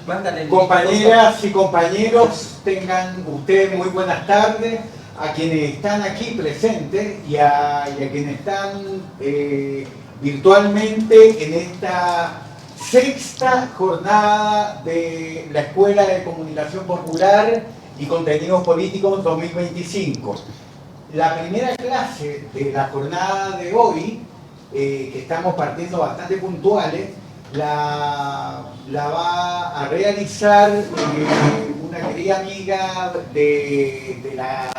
Mándale el Compañeras y compañeros, tengan ustedes muy buenas tardes. A quienes están aquí presentes y a quienes están virtualmente en esta sexta jornada de la Escuela de Comunicación Popular y Contenidos Políticos 2025. La primera clase de la jornada de hoy, que estamos partiendo bastante puntuales, la va a realizar una querida amiga de la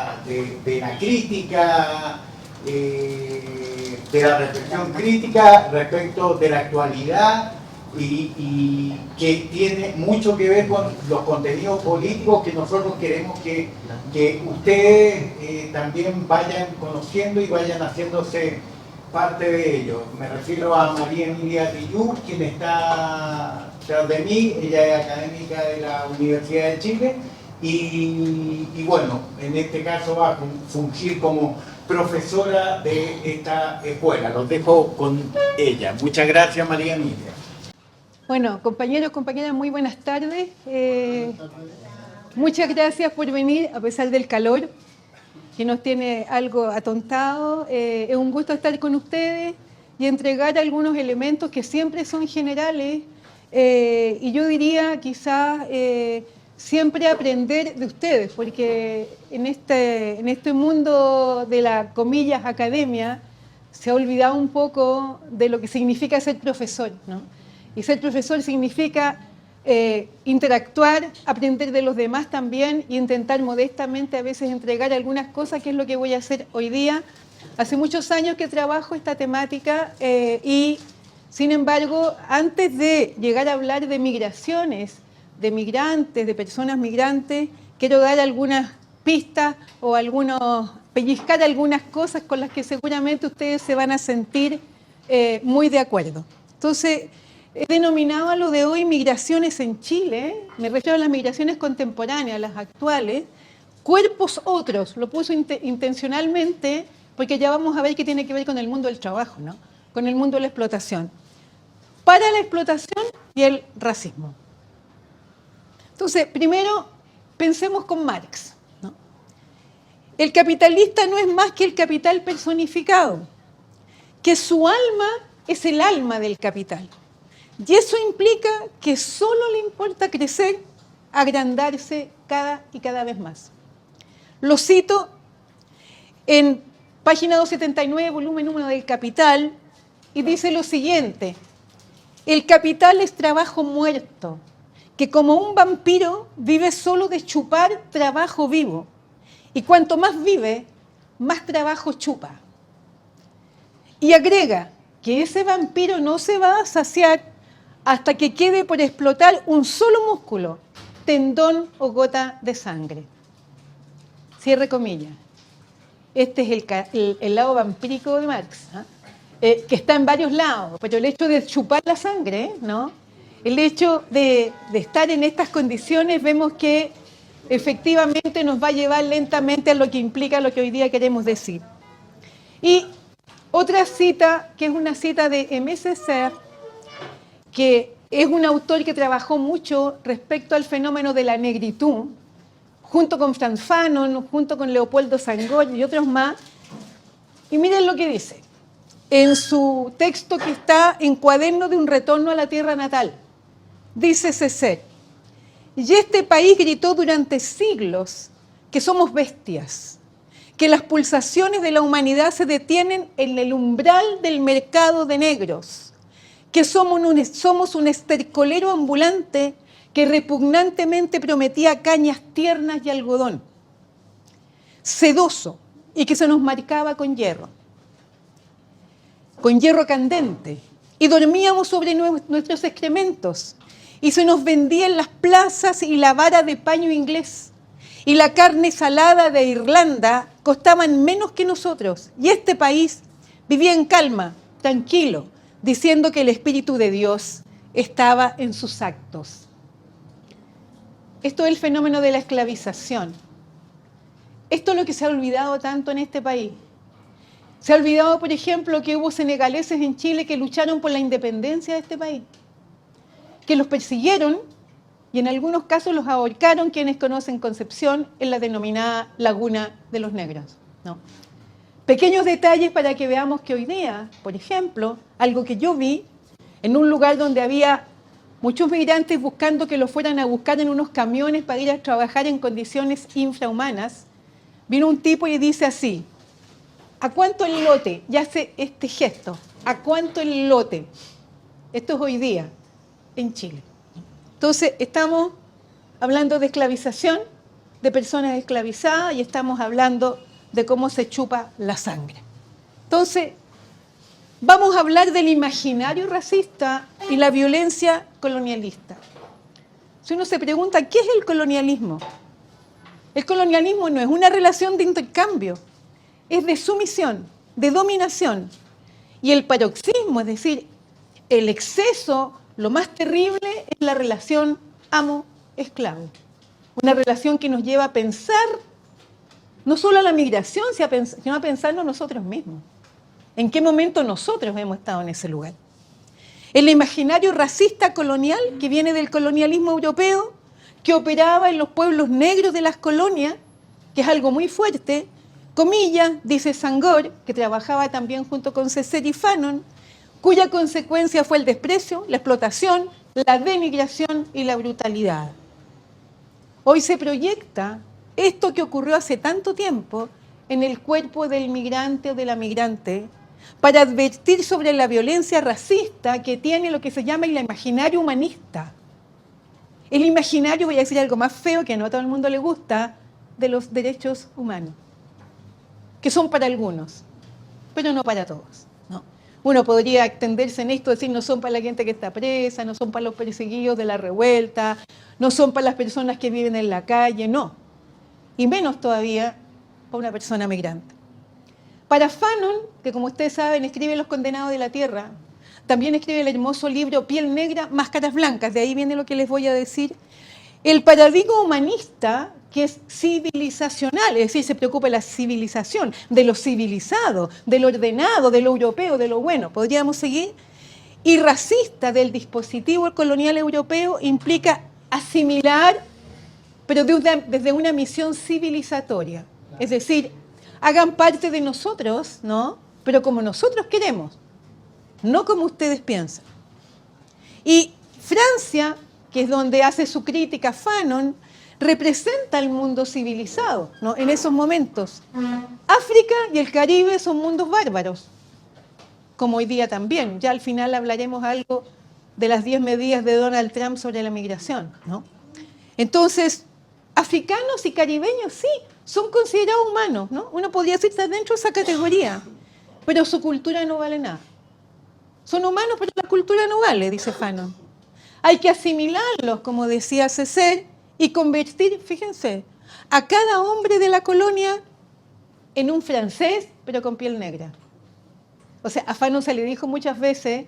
crítica, de la reflexión crítica respecto de la actualidad y que tiene mucho que ver con los contenidos políticos que nosotros queremos que ustedes también vayan conociendo y vayan haciéndose parte de ello. Me refiero a María Emilia Tillú, quien está tras de mí. Ella es académica de la Universidad de Chile y bueno, en este caso va a fungir como profesora de esta escuela. Los dejo con ella. Muchas gracias, María Emilia. Bueno, compañeros, compañeras, muy buenas tardes. Muchas gracias por venir a pesar del calor que nos tiene algo atontados. Es un gusto estar con ustedes y entregar algunos elementos que siempre son generales y yo diría quizás siempre aprender de ustedes, porque en este mundo de la comillas academia se ha olvidado un poco de lo que significa ser profesor, ¿no? Y ser profesor significa interactuar, aprender de los demás también e intentar modestamente a veces entregar algunas cosas, que es lo que voy a hacer hoy día. Hace muchos años que trabajo esta temática y, sin embargo, antes de llegar a hablar de migraciones, de migrantes, de personas migrantes, quiero dar algunas pistas o pellizcar algunas cosas con las que seguramente ustedes se van a sentir muy de acuerdo. Entonces, he denominado a lo de hoy migraciones en Chile, me refiero a las migraciones contemporáneas, las actuales, cuerpos otros, lo puso intencionalmente porque ya vamos a ver qué tiene que ver con el mundo del trabajo, ¿no? Con el mundo de la explotación. Para la explotación y el racismo. Entonces, primero, pensemos con Marx, ¿no? El capitalista no es más que el capital personificado, que su alma es el alma del capital. Y eso implica que solo le importa crecer, agrandarse cada vez más. Lo cito en página 279, volumen 1 del Capital, y dice lo siguiente: el capital es trabajo muerto, que como un vampiro vive solo de chupar trabajo vivo, y cuanto más vive, más trabajo chupa. Y agrega que ese vampiro no se va a saciar hasta que quede por explotar un solo músculo, tendón o gota de sangre. Cierre comillas. Este es el lado vampírico de Marx, ¿eh? Que está en varios lados, pero el hecho de chupar la sangre, ¿no? El hecho de estar en estas condiciones, vemos que efectivamente nos va a llevar lentamente a lo que implica lo que hoy día queremos decir. Y otra cita, que es una cita de Aimé Césaire, que es un autor que trabajó mucho respecto al fenómeno de la negritud, junto con Frantz Fanon, junto con Leopoldo Sangol y otros más. Y miren lo que dice en su texto que está en Cuaderno de un retorno a la tierra natal. Dice Césaire: y este país gritó durante siglos que somos bestias, que las pulsaciones de la humanidad se detienen en el umbral del mercado de negros, que somos un estercolero ambulante que repugnantemente prometía cañas tiernas y algodón, sedoso, y que se nos marcaba con hierro candente, y dormíamos sobre nuestros excrementos, y se nos vendía en las plazas y la vara de paño inglés, y la carne salada de Irlanda costaban menos que nosotros, y este país vivía en calma, tranquilo, diciendo que el Espíritu de Dios estaba en sus actos. Esto es el fenómeno de la esclavización. Esto es lo que se ha olvidado tanto en este país. Se ha olvidado, por ejemplo, que hubo senegaleses en Chile que lucharon por la independencia de este país, que los persiguieron y en algunos casos los ahorcaron quienes conocen Concepción en la denominada Laguna de los Negros, ¿no? Pequeños detalles para que veamos que hoy día, por ejemplo, algo que yo vi en un lugar donde había muchos migrantes buscando que los fueran a buscar en unos camiones para ir a trabajar en condiciones infrahumanas, vino un tipo y dice así: ¿a cuánto el lote? Y hace este gesto: ¿a cuánto el lote? Esto es hoy día en Chile. Entonces, estamos hablando de esclavización, de personas esclavizadas, y estamos hablando de cómo se chupa la sangre. Entonces, vamos a hablar del imaginario racista y la violencia colonialista. Si uno se pregunta, ¿qué es el colonialismo? El colonialismo no es una relación de intercambio, es de sumisión, de dominación. Y el paroxismo, es decir, el exceso, lo más terrible, es la relación amo-esclavo. Una relación que nos lleva a pensar no solo a la migración, sino a pensarnos nosotros mismos. ¿En qué momento nosotros hemos estado en ese lugar? El imaginario racista colonial que viene del colonialismo europeo, que operaba en los pueblos negros de las colonias, que es algo muy fuerte, comillas, dice Sangor, que trabajaba también junto con Césaire y Fanon, cuya consecuencia fue el desprecio, la explotación, la denigración y la brutalidad. Hoy se proyecta esto que ocurrió hace tanto tiempo en el cuerpo del migrante o de la migrante, para advertir sobre la violencia racista que tiene lo que se llama el imaginario humanista. El imaginario, voy a decir algo más feo que no a todo el mundo le gusta, de los derechos humanos, que son para algunos, pero no para todos, ¿no? Uno podría extenderse en esto, decir, no son para la gente que está presa, no son para los perseguidos de la revuelta, no son para las personas que viven en la calle, no. Y menos todavía para una persona migrante. Para Fanon, que como ustedes saben escribe Los Condenados de la Tierra, también escribe el hermoso libro Piel Negra, Máscaras Blancas, de ahí viene lo que les voy a decir, el paradigma humanista, que es civilizacional, es decir, se preocupa de la civilización, de lo civilizado, de lo ordenado, de lo europeo, de lo bueno, podríamos seguir, y racista del dispositivo colonial europeo implica asimilar, pero desde una misión civilizatoria, es decir, hagan parte de nosotros, ¿no? Pero como nosotros queremos, no como ustedes piensan. Y Francia, que es donde hace su crítica Fanon, representa el mundo civilizado, ¿no? En esos momentos. África y el Caribe son mundos bárbaros, como hoy día también. Ya al final hablaremos algo de las 10 medidas de Donald Trump sobre la migración, ¿no? Entonces, africanos y caribeños sí, son considerados humanos, ¿no? Uno podría decir estar dentro de esa categoría, pero su cultura no vale nada. Son humanos, pero la cultura no vale, dice Fanon. Hay que asimilarlos, como decía Césaire, y convertir, fíjense, a cada hombre de la colonia en un francés, pero con piel negra. O sea, a Fanon se le dijo muchas veces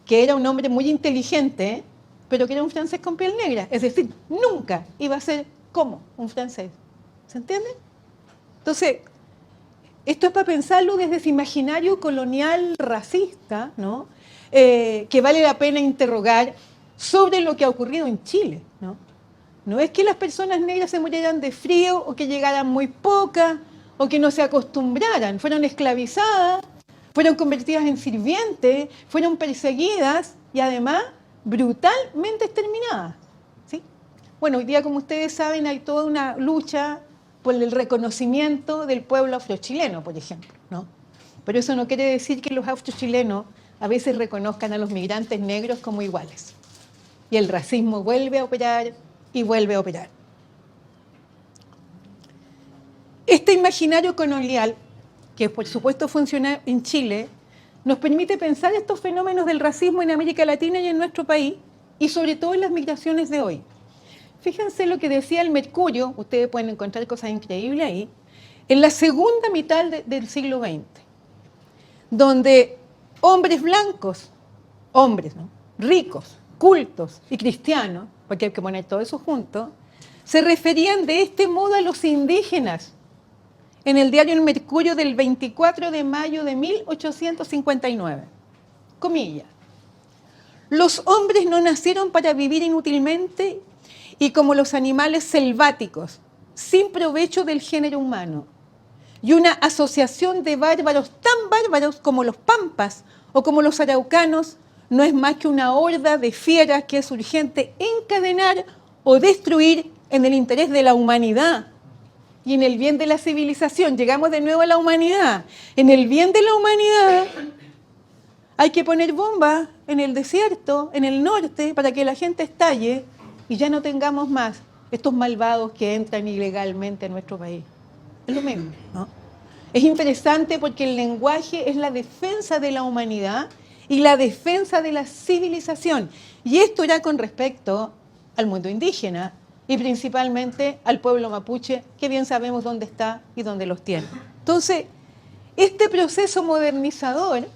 que era un hombre muy inteligente, pero que era un francés con piel negra. Es decir, nunca iba a ser como un francés. ¿Se entiende? Entonces, esto es para pensarlo desde ese imaginario colonial racista, ¿no? Que vale la pena interrogar sobre lo que ha ocurrido en Chile, ¿no? No es que las personas negras se murieran de frío o que llegaran muy pocas o que no se acostumbraran. Fueron esclavizadas, fueron convertidas en sirvientes, fueron perseguidas y además brutalmente exterminadas, ¿sí? Bueno, hoy día, como ustedes saben, hay toda una lucha por el reconocimiento del pueblo afrochileno, por ejemplo, ¿no? Pero eso no quiere decir que los afrochilenos a veces reconozcan a los migrantes negros como iguales. Y el racismo vuelve a operar y vuelve a operar. Este imaginario colonial, que por supuesto funciona en Chile, nos permite pensar estos fenómenos del racismo en América Latina y en nuestro país, y sobre todo en las migraciones de hoy. Fíjense lo que decía el Mercurio, ustedes pueden encontrar cosas increíbles ahí, en la segunda mitad del siglo XX, donde hombres blancos, hombres, ¿no?, ricos, cultos y cristianos, porque hay que poner todo eso junto, se referían de este modo a los indígenas en el diario El Mercurio del 24 de mayo de 1859. Comilla: los hombres no nacieron para vivir inútilmente y como los animales selváticos, sin provecho del género humano. Y una asociación de bárbaros tan bárbaros como los pampas o como los araucanos no es más que una horda de fieras que es urgente encadenar o destruir en el interés de la humanidad y en el bien de la civilización. Llegamos de nuevo a la humanidad. En el bien de la humanidad hay que poner bombas en el desierto, en el norte, para que la gente estalle y ya no tengamos más estos malvados que entran ilegalmente a nuestro país. Es lo mismo, ¿no? Es interesante porque el lenguaje es la defensa de la humanidad y la defensa de la civilización. Y esto era con respecto al mundo indígena y principalmente al pueblo mapuche, que bien sabemos dónde está y dónde los tiene. Entonces, este proceso modernizador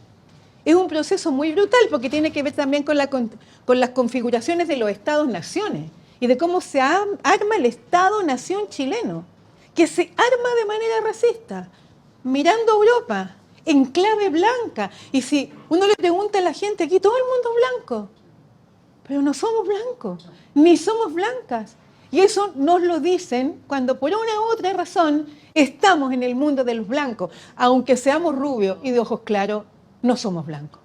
es un proceso muy brutal porque tiene que ver también con las configuraciones de los estados-naciones y de cómo se arma el Estado-nación chileno, que se arma de manera racista, mirando a Europa, en clave blanca. Y si uno le pregunta a la gente, aquí todo el mundo es blanco, pero no somos blancos, ni somos blancas. Y eso nos lo dicen cuando por una u otra razón estamos en el mundo de los blancos. Aunque seamos rubios y de ojos claros, no somos blancos.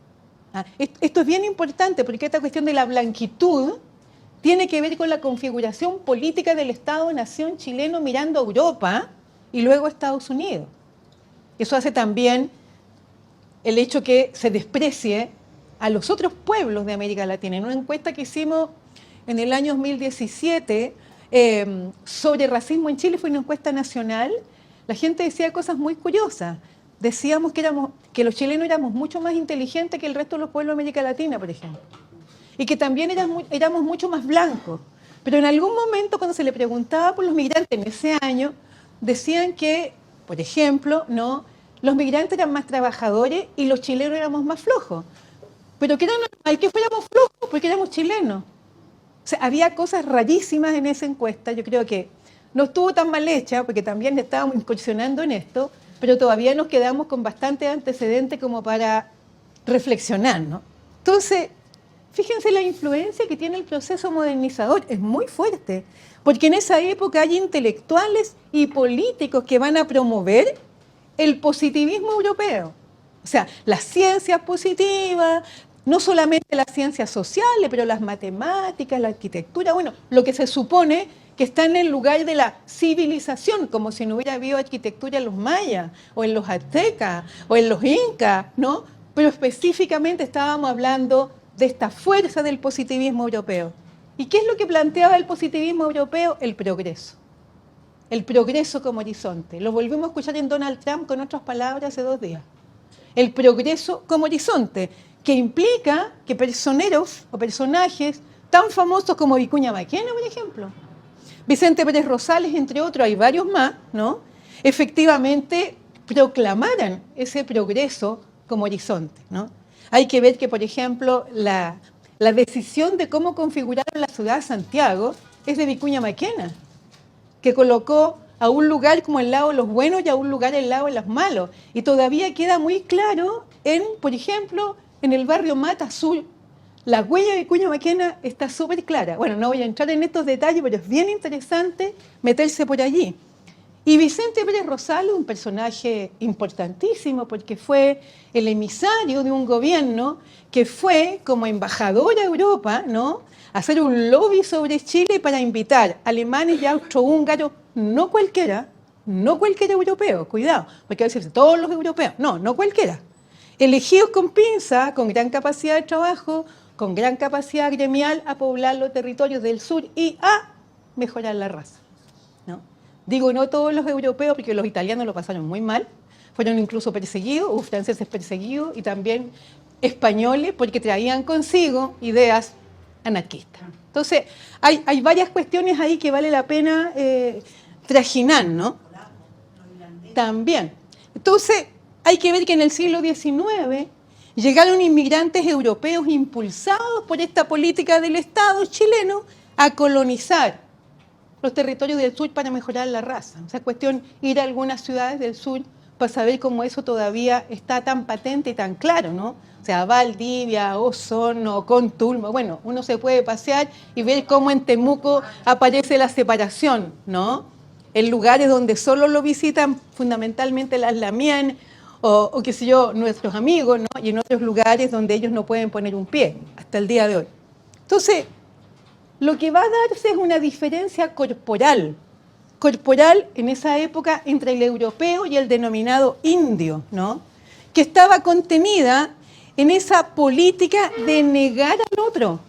Esto es bien importante porque esta cuestión de la blanquitud tiene que ver con la configuración política del Estado-nación chileno mirando a Europa y luego a Estados Unidos. Eso hace también el hecho que se desprecie a los otros pueblos de América Latina. En una encuesta que hicimos en el año 2017 sobre racismo en Chile, fue una encuesta nacional, la gente decía cosas muy curiosas. Decíamos que los chilenos éramos mucho más inteligentes que el resto de los pueblos de América Latina, por ejemplo. Y que también éramos mucho más blancos. Pero en algún momento, cuando se le preguntaba por los migrantes en ese año, decían que, por ejemplo, no, los migrantes eran más trabajadores y los chilenos éramos más flojos. Pero que era normal que fuéramos flojos porque éramos chilenos. O sea, había cosas rarísimas en esa encuesta. Yo creo que no estuvo tan mal hecha porque también estábamos incursionando en esto, pero todavía nos quedamos con bastante antecedente como para reflexionar, ¿no? Entonces, fíjense la influencia que tiene el proceso modernizador, es muy fuerte, porque en esa época hay intelectuales y políticos que van a promover el positivismo europeo. O sea, las ciencias positivas, no solamente las ciencias sociales, pero las matemáticas, la arquitectura, bueno, lo que se supone que está en el lugar de la civilización, como si no hubiera habido arquitectura en los mayas, o en los aztecas, o en los incas, ¿no? Pero específicamente estábamos hablando de esta fuerza del positivismo europeo. ¿Y qué es lo que planteaba el positivismo europeo? El progreso. El progreso como horizonte. Lo volvimos a escuchar en Donald Trump con otras palabras hace 2 días. El progreso como horizonte, que implica que personeros o personajes tan famosos como Vicuña Maquena, por ejemplo, Vicente Pérez Rosales, entre otros, hay varios más, ¿no? Efectivamente proclamaran ese progreso como horizonte, ¿no? Hay que ver que, por ejemplo, la decisión de cómo configuraron la ciudad de Santiago es de Vicuña Maquena, que colocó a un lugar como el lado de los buenos y a un lugar el lado de los malos. Y todavía queda muy claro por ejemplo, en el barrio Mata Azul, la huella de Vicuña Maquena está súper clara. Bueno, no voy a entrar en estos detalles, pero es bien interesante meterse por allí. Y Vicente Pérez Rosales, un personaje importantísimo porque fue el emisario de un gobierno que fue como embajador a Europa, ¿no?, a hacer un lobby sobre Chile para invitar alemanes y austrohúngaros, no cualquiera europeo, cuidado, porque a veces todos los europeos, no cualquiera, elegidos con pinza, con gran capacidad de trabajo, con gran capacidad gremial, a poblar los territorios del sur y a mejorar la raza, ¿no? Digo, no todos los europeos, porque los italianos lo pasaron muy mal, fueron incluso perseguidos, hubo franceses perseguidos y también españoles porque traían consigo ideas anarquistas. Entonces, hay varias cuestiones ahí que vale la pena trajinar, ¿no? También. Entonces, hay que ver que en el siglo XIX llegaron inmigrantes europeos impulsados por esta política del Estado chileno a colonizar los territorios del sur para mejorar la raza. O sea, cuestión ir a algunas ciudades del sur para saber cómo eso todavía está tan patente y tan claro, ¿no? O sea, Valdivia, Osorno, Contulmo, bueno, uno se puede pasear y ver cómo en Temuco aparece la separación, ¿no? En lugares donde solo lo visitan fundamentalmente las lamien o qué sé yo, nuestros amigos, ¿no? Y en otros lugares donde ellos no pueden poner un pie hasta el día de hoy. Entonces, lo que va a darse es una diferencia corporal en esa época entre el europeo y el denominado indio, ¿no? Que estaba contenida en esa política de negar al otro.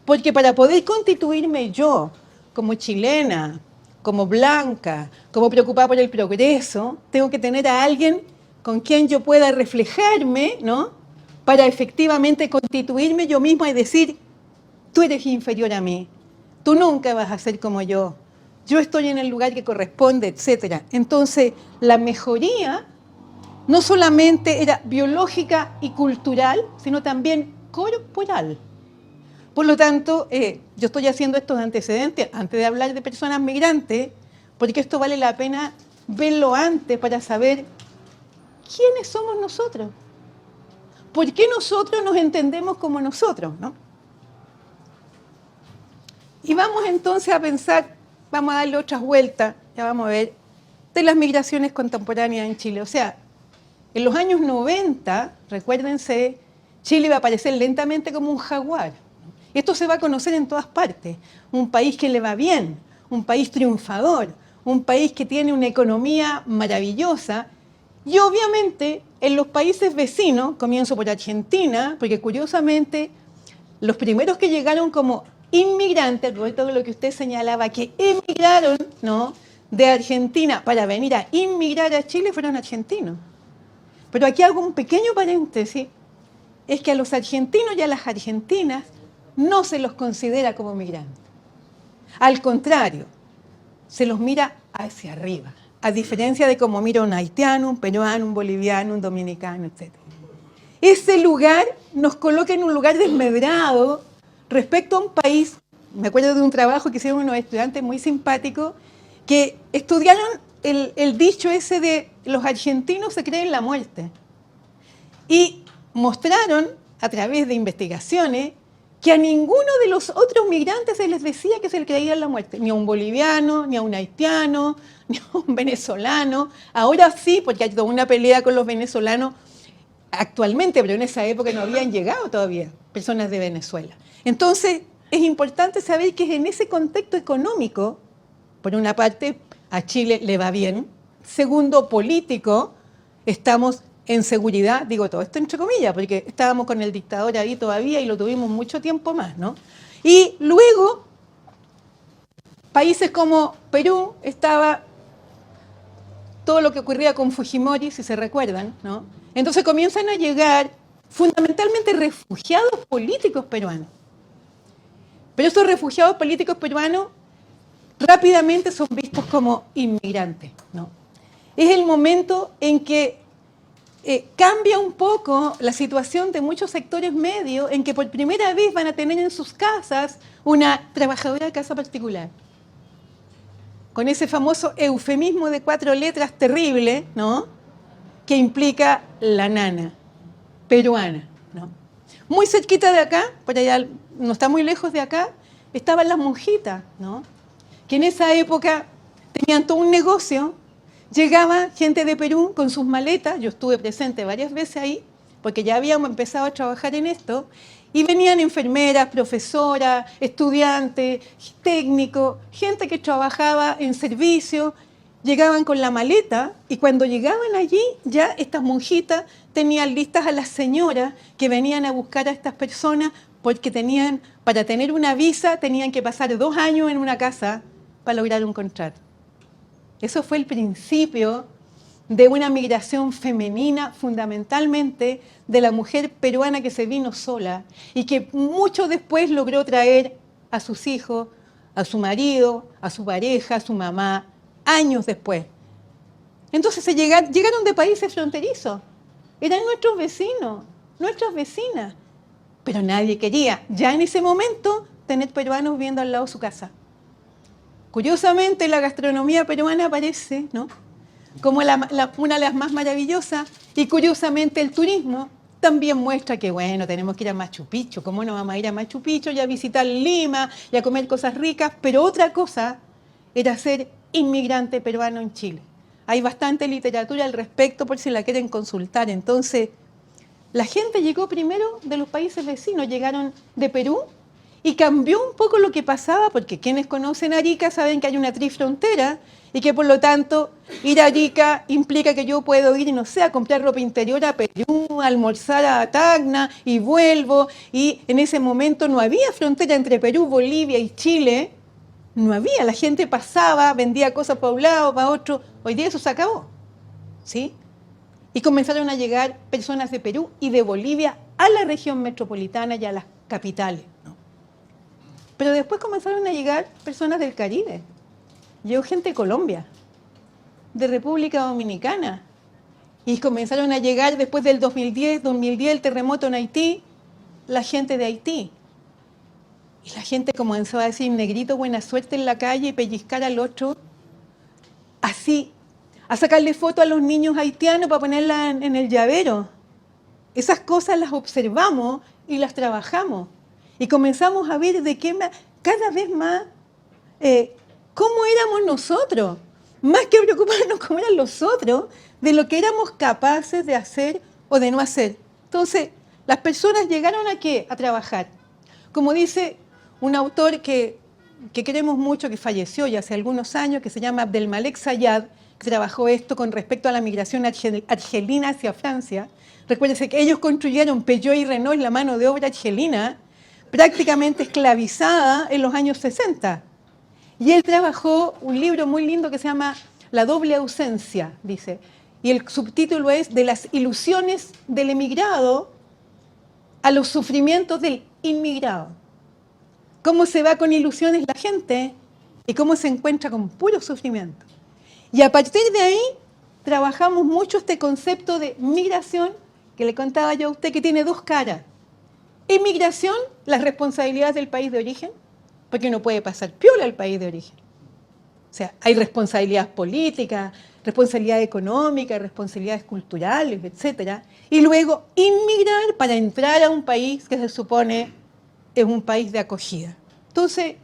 Porque para poder constituirme yo como chilena, como blanca, como preocupada por el progreso, tengo que tener a alguien con quien yo pueda reflejarme, ¿no? Para efectivamente constituirme yo misma y decir, tú eres inferior a mí, tú nunca vas a ser como yo estoy en el lugar que corresponde, etc. Entonces, la mejoría no solamente era biológica y cultural, sino también corporal. Por lo tanto, yo estoy haciendo estos antecedentes antes de hablar de personas migrantes, porque esto vale la pena verlo antes para saber quiénes somos nosotros. ¿Por qué nosotros nos entendemos como nosotros, ¿no? Y vamos entonces a pensar, vamos a darle otras vueltas, ya vamos a ver, de las migraciones contemporáneas en Chile. O sea, en los años 90, recuérdense, Chile iba a aparecer lentamente como un jaguar. Esto se va a conocer en todas partes. Un país que le va bien, un país triunfador, un país que tiene una economía maravillosa. Y obviamente en los países vecinos, comienzo por Argentina, porque curiosamente los primeros que llegaron como inmigrantes, por todo lo que usted señalaba, que emigraron, ¿no?, de Argentina para venir a inmigrar a Chile fueron argentinos. Pero aquí hago un pequeño paréntesis, es que a los argentinos y a las argentinas no se los considera como migrantes. Al contrario, se los mira hacia arriba, a diferencia de cómo mira un haitiano, un peruano, un boliviano, un dominicano, etc. Ese lugar nos coloca en un lugar desmedrado respecto a un país. Me acuerdo de un trabajo que hicieron unos estudiantes muy simpáticos que estudiaron el dicho ese de los argentinos se creen la muerte. Y mostraron a través de investigaciones que a ninguno de los otros migrantes se les decía que se le creían la muerte, ni a un boliviano, ni a un haitiano, ni a un venezolano. Ahora sí, porque hay toda una pelea con los venezolanos actualmente, pero en esa época no habían llegado todavía personas de Venezuela. Entonces, es importante saber que en ese contexto económico, por una parte, a Chile le va bien. Segundo, político, estamos en seguridad, digo todo esto entre comillas, porque estábamos con el dictador ahí todavía y lo tuvimos mucho tiempo más, ¿no? Y luego, países como Perú, estaba todo lo que ocurría con Fujimori, si se recuerdan, ¿no? Entonces comienzan a llegar fundamentalmente refugiados políticos peruanos. Pero esos refugiados políticos peruanos rápidamente son vistos como inmigrantes, ¿no? Es el momento en que cambia un poco la situación de muchos sectores medios, en que por primera vez van a tener en sus casas una trabajadora de casa particular. Con ese famoso eufemismo de 4 letras terrible, ¿no?, que implica la nana peruana, ¿no? Muy cerquita de acá, por allá, no está muy lejos de acá, estaban las monjitas, ¿no?, que en esa época tenían todo un negocio. Llegaba gente de Perú con sus maletas, yo estuve presente varias veces ahí, porque ya habíamos empezado a trabajar en esto, y venían enfermeras, profesoras, estudiantes, técnicos, gente que trabajaba en servicio, llegaban con la maleta, y cuando llegaban allí, ya estas monjitas tenían listas a las señoras que venían a buscar a estas personas, porque tenían, para tener una visa, tenían que pasar 2 años en una casa para lograr un contrato. Eso fue el principio de una migración femenina, fundamentalmente de la mujer peruana que se vino sola y que mucho después logró traer a sus hijos, a su marido, a su pareja, a su mamá, años después. Entonces llegaron de países fronterizos, eran nuestros vecinos, nuestras vecinas, pero nadie quería, ya en ese momento, tener peruanos viviendo al lado de su casa. Curiosamente, la gastronomía peruana aparece, ¿no?, como una de las más maravillosas, y curiosamente el turismo también muestra que, bueno, tenemos que ir a Machu Picchu. ¿Cómo no vamos a ir a Machu Picchu y a visitar Lima y a comer cosas ricas? Pero otra cosa era ser inmigrante peruano en Chile. Hay bastante literatura al respecto por si la quieren consultar. Entonces, la gente llegó primero de los países vecinos, llegaron de Perú y cambió un poco lo que pasaba, porque quienes conocen Arica saben que hay una trifrontera y que por lo tanto ir a Arica implica que yo puedo ir, no sé, a comprar ropa interior a Perú, a almorzar a Tacna y vuelvo. Y en ese momento no había frontera entre Perú, Bolivia y Chile. No había, la gente pasaba, vendía cosas para un lado, para otro. Hoy día eso se acabó, ¿sí? Y comenzaron a llegar personas de Perú y de Bolivia a la región metropolitana y a las capitales, ¿no? Pero después comenzaron a llegar personas del Caribe. Llegó gente de Colombia, de República Dominicana. Y comenzaron a llegar después del 2010, el terremoto en Haití, la gente de Haití. Y la gente comenzó a decir, negrito, buena suerte en la calle, y pellizcar al otro. Así, a sacarle foto a los niños haitianos para ponerla en el llavero. Esas cosas las observamos y las trabajamos. Y comenzamos a ver cada vez más cómo éramos nosotros. Más que preocuparnos cómo eran los otros, de lo que éramos capaces de hacer o de no hacer. Entonces, las personas llegaron ¿a qué? A trabajar. Como dice un autor que queremos mucho, que falleció ya hace algunos años, que se llama Abdelmalek Sayad, que trabajó esto con respecto a la migración argelina hacia Francia. Recuérdense que ellos construyeron Peugeot y Renault, la mano de obra argelina, prácticamente esclavizada en los años 60. Y él trabajó un libro muy lindo que se llama La doble ausencia, dice. Y el subtítulo es De las ilusiones del emigrado a los sufrimientos del inmigrado. Cómo se va con ilusiones la gente y cómo se encuentra con puro sufrimiento. Y a partir de ahí trabajamos mucho este concepto de migración, que le contaba yo a usted que tiene dos caras. Inmigración, las responsabilidades del país de origen, porque no puede pasar piola al país de origen. O sea, hay responsabilidades políticas, responsabilidades económicas, responsabilidades culturales, etc. Y luego inmigrar para entrar a un país que se supone es un país de acogida. Entonces,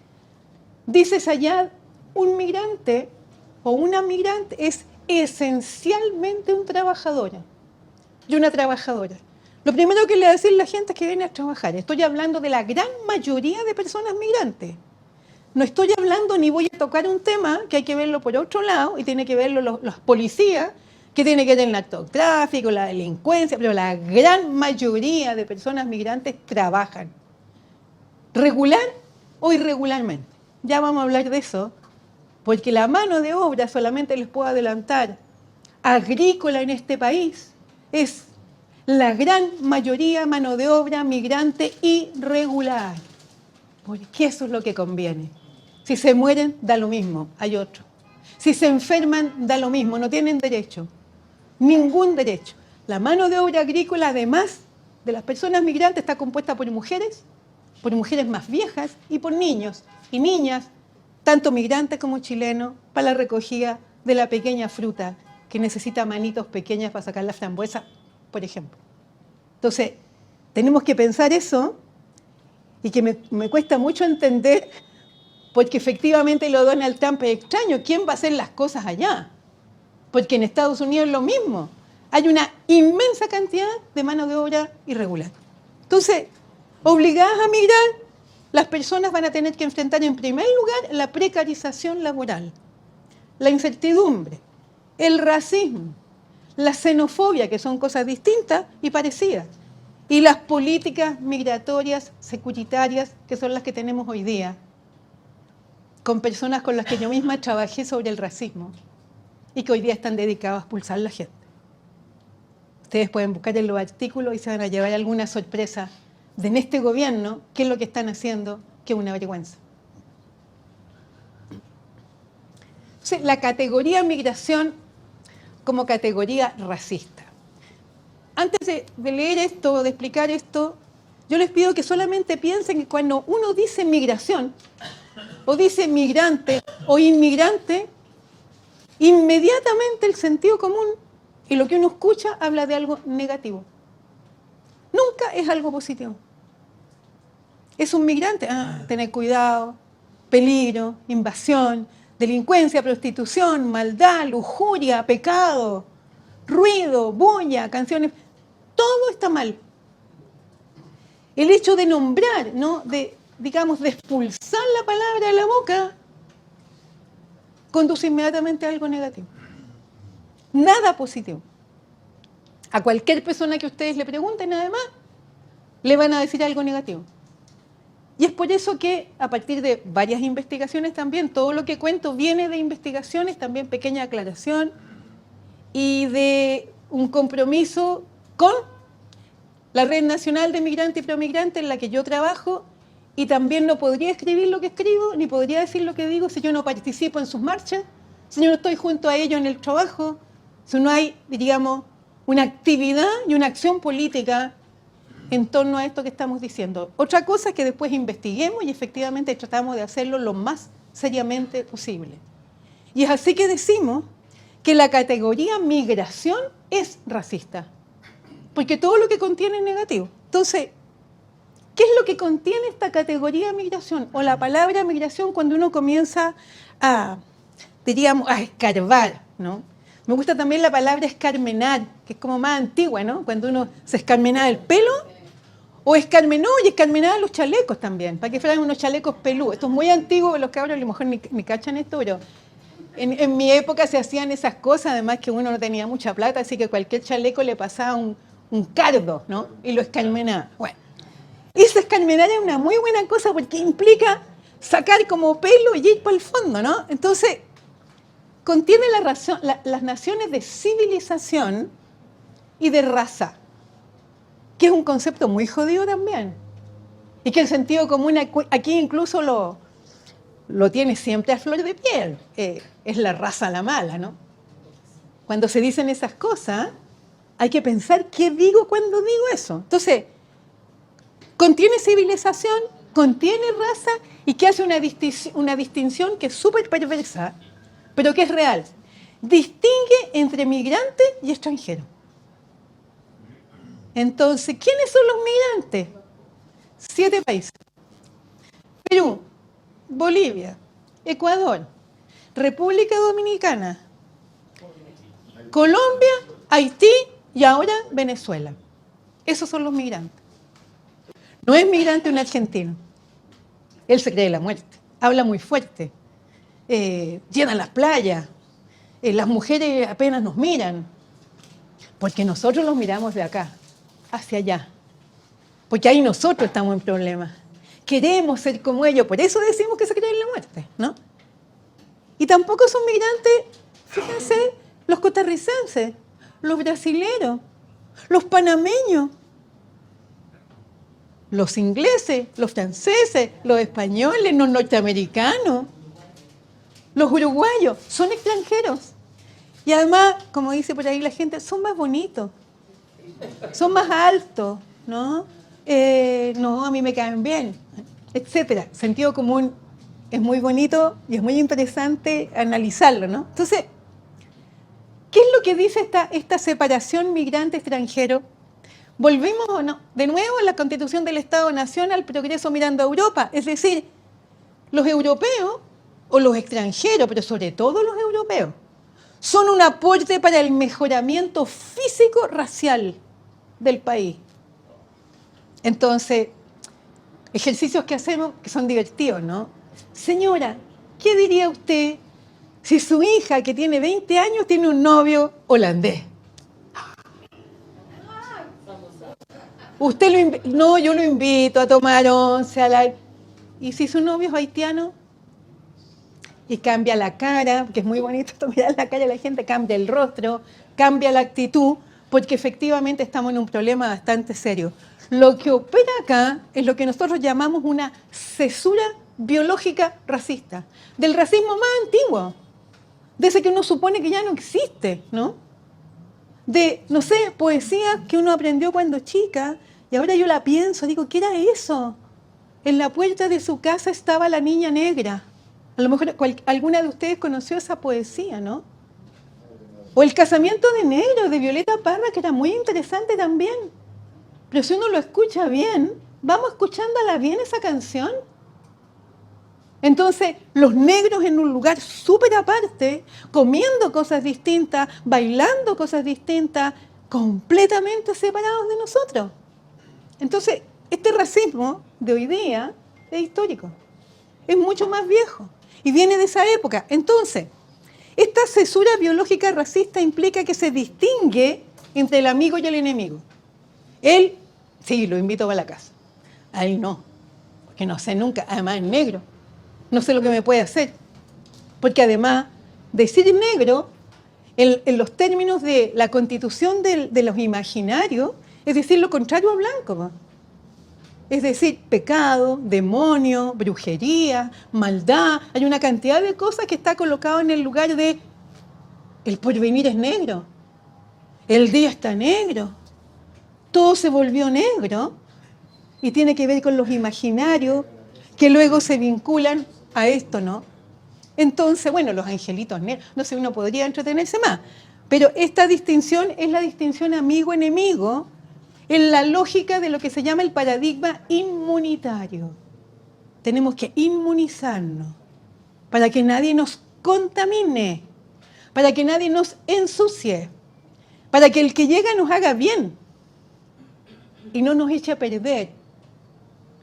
dice Sayad, un migrante o una migrante es esencialmente un trabajador y una trabajadora. Lo primero que le voy a decir a la gente es que viene a trabajar. Estoy hablando de la gran mayoría de personas migrantes. No estoy hablando ni voy a tocar un tema que hay que verlo por otro lado y tiene que verlo los policías, que tiene que ver el narcotráfico, la delincuencia, pero la gran mayoría de personas migrantes trabajan. Regular o irregularmente. Ya vamos a hablar de eso, porque la mano de obra, solamente les puedo adelantar, agrícola en este país, es la gran mayoría mano de obra migrante irregular. Porque eso es lo que conviene. Si se mueren, da lo mismo, hay otro. Si se enferman, da lo mismo, no tienen derecho. Ningún derecho. La mano de obra agrícola, además de las personas migrantes, está compuesta por mujeres más viejas y por niños y niñas, tanto migrantes como chilenos, para la recogida de la pequeña fruta que necesita manitos pequeñas para sacar la frambuesa, por ejemplo. Entonces, tenemos que pensar eso y que me cuesta mucho entender, porque efectivamente lo Donald Trump es extraño. ¿Quién va a hacer las cosas allá? Porque en Estados Unidos es lo mismo. Hay una inmensa cantidad de mano de obra irregular. Entonces, obligadas a migrar, las personas van a tener que enfrentar en primer lugar la precarización laboral, la incertidumbre, el racismo, la xenofobia, que son cosas distintas y parecidas, y las políticas migratorias securitarias, que son las que tenemos hoy día, con personas con las que yo misma trabajé sobre el racismo y que hoy día están dedicados a expulsar a la gente. Ustedes pueden buscar en los artículos y se van a llevar alguna sorpresa de en este gobierno qué es lo que están haciendo, que es una vergüenza. Entonces, la categoría migración como categoría racista. Antes de leer esto, de explicar esto, yo les pido que solamente piensen que cuando uno dice migración, o dice migrante o inmigrante, inmediatamente el sentido común y lo que uno escucha habla de algo negativo. Nunca es algo positivo. Es un migrante, tener cuidado, peligro, invasión, delincuencia, prostitución, maldad, lujuria, pecado, ruido, bulla, canciones, todo está mal. El hecho de nombrar, ¿no? de expulsar la palabra de la boca, conduce inmediatamente a algo negativo. Nada positivo. A cualquier persona que ustedes le pregunten, además, le van a decir algo negativo. Y es por eso que, a partir de varias investigaciones también, todo lo que cuento viene de investigaciones, también pequeña aclaración, y de un compromiso con la Red Nacional de Migrantes y Promigrantes en la que yo trabajo, y también no podría escribir lo que escribo, ni podría decir lo que digo si yo no participo en sus marchas, si yo no estoy junto a ellos en el trabajo, si no hay, digamos, una actividad y una acción política en torno a esto que estamos diciendo. Otra cosa es que después investiguemos y efectivamente tratamos de hacerlo lo más seriamente posible. Y es así que decimos que la categoría migración es racista, porque todo lo que contiene es negativo. Entonces, ¿qué es lo que contiene esta categoría migración o la palabra migración cuando uno comienza a, diríamos, a escarbar, ¿no? Me gusta también la palabra escarmenar, que es como más antigua, ¿no? Cuando uno se escarmenaba el pelo, o escarmenó y escarmenaba los chalecos también, para que fueran unos chalecos peludos. Esto es muy antiguo, los cabros a lo mejor ni cachan esto, pero en mi época se hacían esas cosas, además que uno no tenía mucha plata, así que cualquier chaleco le pasaba un cardo, ¿no? Y lo escarmenaba. Bueno, ese escarmenar es una muy buena cosa porque implica sacar como pelo y ir por el fondo, ¿no? Entonces, contiene las naciones de civilización y de raza, que es un concepto muy jodido también, y que el sentido común aquí incluso lo tiene siempre a flor de piel, es la raza la mala, ¿no? Cuando se dicen esas cosas, hay que pensar qué digo cuando digo eso. Entonces, contiene civilización, contiene raza, y que hace una distinción que es súper perversa, pero que es real. Distingue entre migrante y extranjero. Entonces, ¿quiénes son los migrantes? 7 países. Perú, Bolivia, Ecuador, República Dominicana, Colombia, Haití y ahora Venezuela. Esos son los migrantes. No es migrante un argentino. Él se cree la muerte, habla muy fuerte, llena las playas, las mujeres apenas nos miran, porque nosotros los miramos de acá hacia allá, porque ahí nosotros estamos en problemas. Queremos ser como ellos, por eso decimos que se creen la muerte, ¿no? Y tampoco son migrantes, fíjense, los costarricenses, los brasileros, los panameños, los ingleses, los franceses, los españoles, los norteamericanos, los uruguayos, son extranjeros. Y además, como dice por ahí la gente, son más bonitos, son más altos, ¿no? No, a mí me caen bien, etcétera. Sentido común es muy bonito y es muy interesante analizarlo, ¿no? Entonces, ¿qué es lo que dice esta separación migrante-extranjero? Volvimos de nuevo a la Constitución del Estado-Nación, al progreso mirando a Europa. Es decir, los europeos o los extranjeros, pero sobre todo los europeos, son un aporte para el mejoramiento físico-racial del país. Entonces, ejercicios que hacemos que son divertidos, ¿no? Señora, ¿qué diría usted si su hija, que tiene 20 años, tiene un novio holandés? No, yo lo invito a tomar once. ¿Y si su novio es haitiano? Y cambia la cara, que es muy bonito mirar la cara de la gente, cambia el rostro, cambia la actitud, porque efectivamente estamos en un problema bastante serio. Lo que opera acá es lo que nosotros llamamos una cesura biológica racista, del racismo más antiguo, de ese que uno supone que ya no existe, ¿no? De, no sé, poesía que uno aprendió cuando chica, y ahora yo la pienso, digo, ¿qué era eso? En la puerta de su casa estaba la niña negra. A lo mejor alguna de ustedes conoció esa poesía, ¿no? O el casamiento de negro de Violeta Parra, que era muy interesante también. Pero si uno lo escucha bien, vamos escuchándola bien esa canción. Entonces, los negros en un lugar súper aparte, comiendo cosas distintas, bailando cosas distintas, completamente separados de nosotros. Entonces, este racismo de hoy día es histórico, es mucho más viejo y viene de esa época. Entonces, esta cesura biológica racista implica que se distingue entre el amigo y el enemigo. Él, sí, lo invito a la casa. A él no, porque no sé nunca, además es negro. No sé lo que me puede hacer. Porque además, decir negro, en los términos de la constitución de los imaginarios, es decir lo contrario a blanco. Es decir, pecado, demonio, brujería, maldad. Hay una cantidad de cosas que está colocado en el lugar de el porvenir es negro, el día está negro, todo se volvió negro y tiene que ver con los imaginarios que luego se vinculan a esto, ¿no? Entonces, bueno, los angelitos negros, no sé, uno podría entretenerse más, pero esta distinción es la distinción amigo-enemigo en la lógica de lo que se llama el paradigma inmunitario. Tenemos que inmunizarnos para que nadie nos contamine, para que nadie nos ensucie, para que el que llega nos haga bien y no nos eche a perder,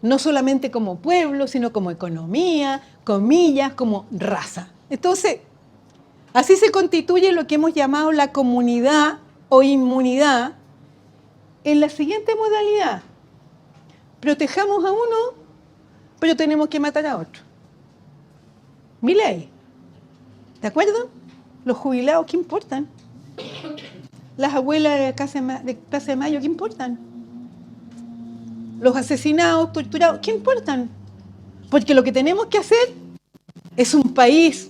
no solamente como pueblo, sino como economía, comillas, como raza. Entonces, así se constituye lo que hemos llamado la comunidad o inmunidad en la siguiente modalidad. Protejamos a uno, pero tenemos que matar a otro. Mi ley. ¿De acuerdo? Los jubilados, ¿qué importan? Las abuelas de Plaza de Mayo, ¿qué importan? Los asesinados, torturados, ¿qué importan? Porque lo que tenemos que hacer es un país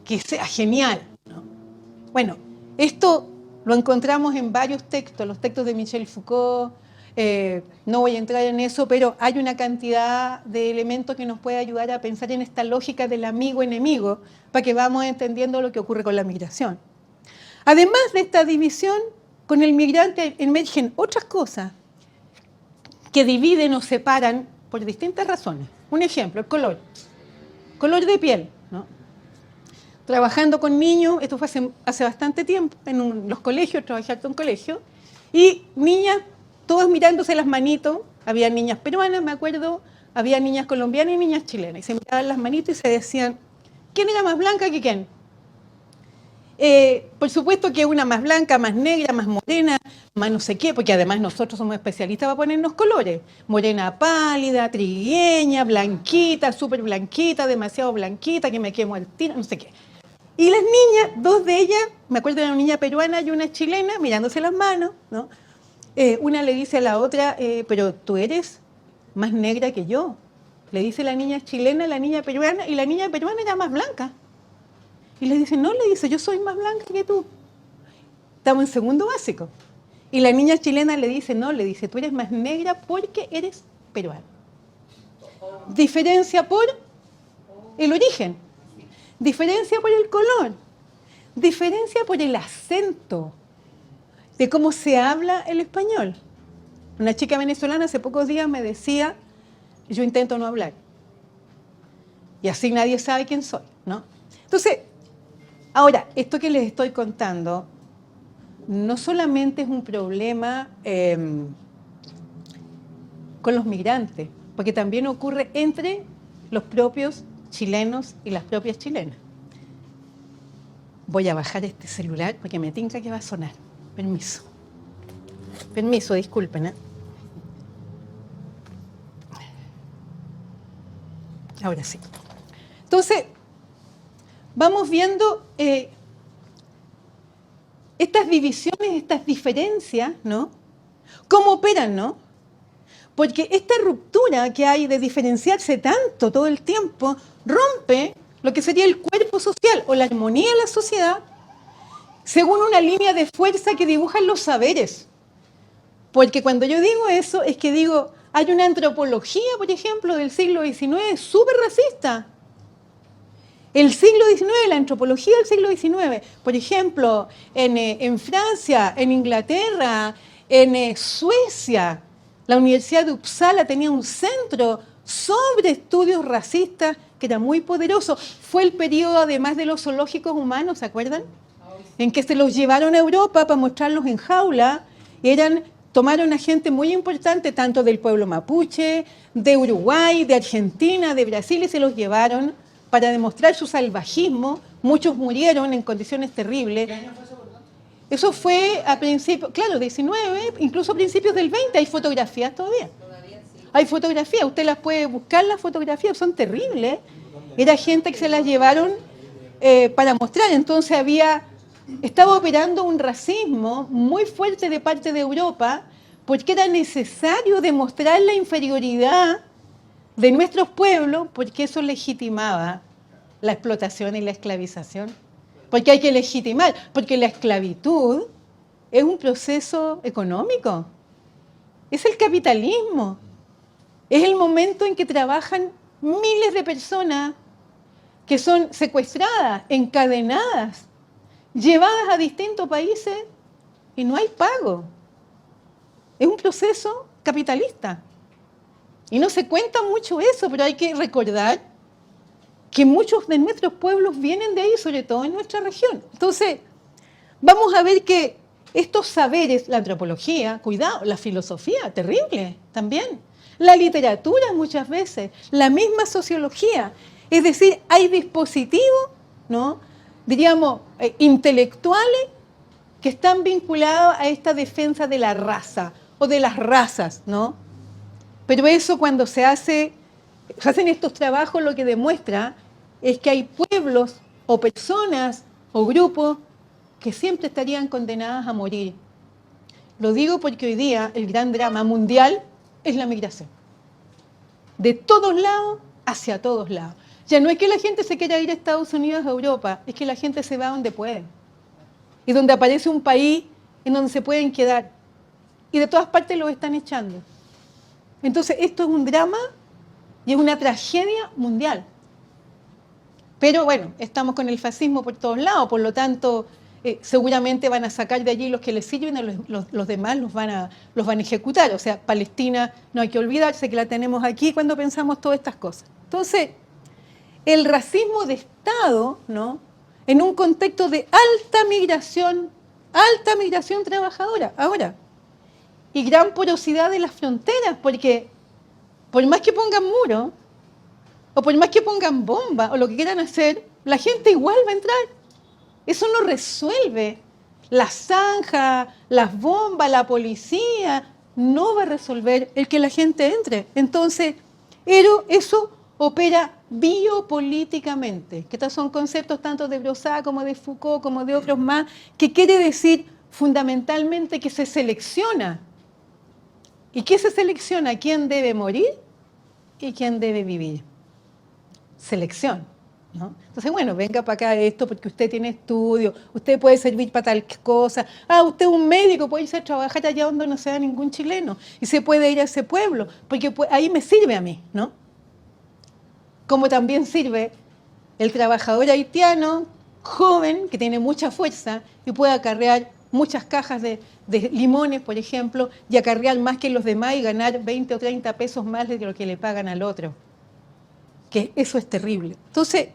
que sea genial, ¿no? Bueno, esto lo encontramos en varios textos, los textos de Michel Foucault, no voy a entrar en eso, pero hay una cantidad de elementos que nos puede ayudar a pensar en esta lógica del amigo-enemigo para que vamos entendiendo lo que ocurre con la migración. Además de esta división, con el migrante emergen otras cosas que dividen o separan por distintas razones. Un ejemplo, el color. Color de piel, ¿no? Trabajando con niños, esto fue hace bastante tiempo, en los colegios, trabajé harto en colegios, y niñas, todas mirándose las manitos, había niñas peruanas, me acuerdo, había niñas colombianas y niñas chilenas, y se miraban las manitos y se decían, ¿quién era más blanca que quién? Por supuesto que una más blanca, más negra, más morena, más no sé qué, porque además nosotros somos especialistas para ponernos colores. Morena pálida, trigueña, blanquita, súper blanquita, demasiado blanquita, que me quemo al tiro, no sé qué. Y las niñas, dos de ellas, me acuerdo de una niña peruana y una chilena, mirándose las manos, ¿no? Una le dice a la otra, pero tú eres más negra que yo. Le dice la niña chilena a la niña peruana, y la niña peruana era más blanca. Y le dice, no, le dice, yo soy más blanca que tú. Estamos en segundo básico. Y la niña chilena le dice, no, le dice, tú eres más negra porque eres peruana. Diferencia por el origen, diferencia por el color, diferencia por el acento de cómo se habla el español. Una chica venezolana hace pocos días me decía, yo intento no hablar. Y así nadie sabe quién soy, ¿no? Entonces, ahora, esto que les estoy contando no solamente es un problema con los migrantes, porque también ocurre entre los propios chilenos y las propias chilenas. Voy a bajar este celular porque me tinca que va a sonar. Permiso. Permiso, disculpen, ¿eh? Ahora sí. Entonces, vamos viendo estas divisiones, estas diferencias, ¿no? ¿Cómo operan, no? Porque esta ruptura que hay de diferenciarse tanto todo el tiempo rompe lo que sería el cuerpo social o la armonía de la sociedad según una línea de fuerza que dibujan los saberes. Porque cuando yo digo eso, es que digo, hay una antropología, por ejemplo, del siglo XIX súper racista. El siglo XIX, la antropología del siglo XIX, por ejemplo, en Francia, en Inglaterra, en Suecia, la Universidad de Uppsala tenía un centro sobre estudios racistas que era muy poderoso. Fue el periodo, además de los zoológicos humanos, ¿se acuerdan? En que se los llevaron a Europa para mostrarlos en jaula. Tomaron a gente muy importante, tanto del pueblo mapuche, de Uruguay, de Argentina, de Brasil, y se los llevaron para demostrar su salvajismo. Muchos murieron en condiciones terribles. ¿Qué año fue eso, perdón? Eso fue a principios, claro, 19, incluso a principios del 20, hay fotografías todavía. Hay fotografías, usted las puede buscar, las fotografías son terribles. Era gente que se las llevaron para mostrar. Entonces estaba operando un racismo muy fuerte de parte de Europa, porque era necesario demostrar la inferioridad de nuestros pueblos, porque eso legitimaba la explotación y la esclavización. Porque hay que legitimar, porque la esclavitud es un proceso económico, es el capitalismo, es el momento en que trabajan miles de personas que son secuestradas, encadenadas, llevadas a distintos países y no hay pago. Es un proceso capitalista. Y no se cuenta mucho eso, pero hay que recordar que muchos de nuestros pueblos vienen de ahí, sobre todo en nuestra región. Entonces, vamos a ver que estos saberes, la antropología, cuidado, la filosofía, terrible también, la literatura muchas veces, la misma sociología, es decir, hay dispositivos, ¿no?, diríamos, intelectuales que están vinculados a esta defensa de la raza o de las razas, ¿no? Pero eso cuando se hacen estos trabajos, lo que demuestra es que hay pueblos o personas o grupos que siempre estarían condenadas a morir. Lo digo porque hoy día el gran drama mundial es la migración. De todos lados hacia todos lados. Ya no es que la gente se quiera ir a Estados Unidos, a Europa, es que la gente se va donde puede. Y donde aparece un país en donde se pueden quedar. Y de todas partes los están echando. Entonces esto es un drama y es una tragedia mundial. Pero bueno, estamos con el fascismo por todos lados, por lo tanto, seguramente van a sacar de allí los que les sirven y los demás los van a ejecutar. O sea, Palestina no hay que olvidarse que la tenemos aquí cuando pensamos todas estas cosas. Entonces, el racismo de Estado, ¿no?, en un contexto de alta migración trabajadora, ahora, y gran porosidad de las fronteras, porque por más que pongan muros, o por más que pongan bombas, o lo que quieran hacer, la gente igual va a entrar. Eso no resuelve. La zanja, las bombas, la policía, no va a resolver el que la gente entre. Entonces, eso opera biopolíticamente, que estos son conceptos tanto de Brossard como de Foucault, como de otros más, que quiere decir fundamentalmente que se selecciona. ¿Y qué se selecciona? ¿Quién debe morir y quién debe vivir? Selección, ¿no? Entonces, bueno, venga para acá esto porque usted tiene estudio, usted puede servir para tal cosa. Usted es un médico, puede irse a trabajar allá donde no sea ningún chileno y se puede ir a ese pueblo, porque ahí me sirve a mí, ¿no? Como también sirve el trabajador haitiano, joven, que tiene mucha fuerza y puede acarrear muchas cajas de limones, por ejemplo, y acarrear más que los demás y ganar 20 o 30 pesos más de lo que le pagan al otro. Que eso es terrible. Entonces,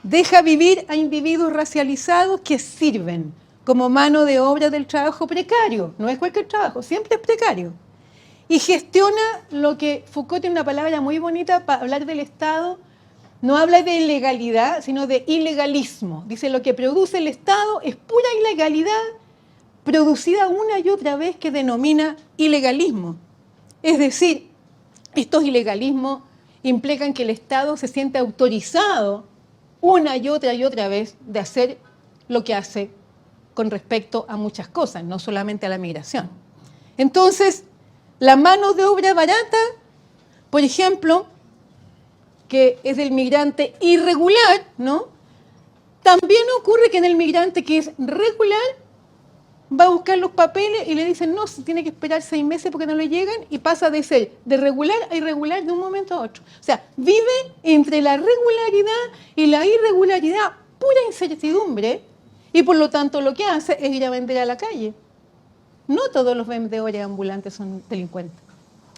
deja vivir a individuos racializados que sirven como mano de obra del trabajo precario. No es cualquier trabajo, siempre es precario. Y gestiona lo que Foucault tiene una palabra muy bonita para hablar del Estado. No habla de ilegalidad, sino de ilegalismo. Dice, lo que produce el Estado es pura ilegalidad producida una y otra vez, que denomina ilegalismo. Es decir, estos ilegalismos implican que el Estado se siente autorizado una y otra vez de hacer lo que hace con respecto a muchas cosas, no solamente a la migración. Entonces, la mano de obra barata, por ejemplo, que es del migrante irregular, ¿no? También ocurre que en el migrante que es regular va a buscar los papeles y le dicen, no, se tiene que esperar 6 meses porque no le llegan, y pasa de ser de regular a irregular de un momento a otro. O sea, vive entre la regularidad Y la irregularidad, pura incertidumbre, y por lo tanto lo que hace es ir a vender a la calle. No todos los vendedores ambulantes son delincuentes.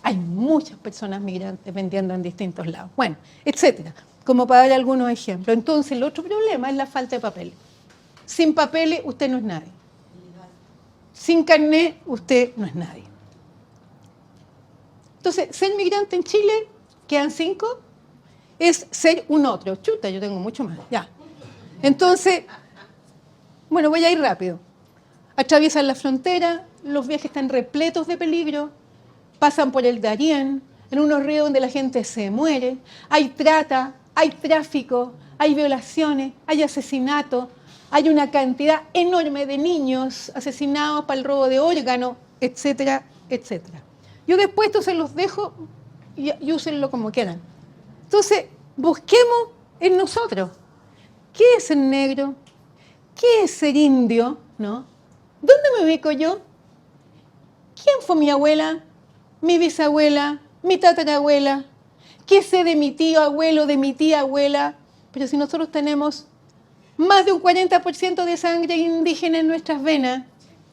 Hay muchas personas migrantes vendiendo en distintos lados. Bueno, etcétera. Como para dar algunos ejemplos. Entonces, el otro problema es la falta de papeles. Sin papeles, usted no es nadie. Sin carnet, usted no es nadie. Entonces, ser migrante en Chile, quedan 5, es ser un otro. Chuta, yo tengo mucho más. Ya. Entonces, bueno, voy a ir rápido. Atraviesan la frontera, los viajes están repletos de peligro, pasan por el Darién, en unos ríos donde la gente se muere, hay trata, hay tráfico, hay violaciones, hay asesinatos, hay una cantidad enorme de niños asesinados para el robo de órganos, etcétera, etcétera. Yo después esto se los dejo y úsenlo como quieran. Entonces, busquemos en nosotros. ¿Qué es ser negro? ¿Qué es ser indio? ¿No? ¿Dónde me ubico yo? ¿Quién fue mi abuela? Mi bisabuela, mi tatarabuela. ¿Qué sé de mi tío abuelo, de mi tía abuela? Pero si nosotros tenemos más de un 40% de sangre indígena en nuestras venas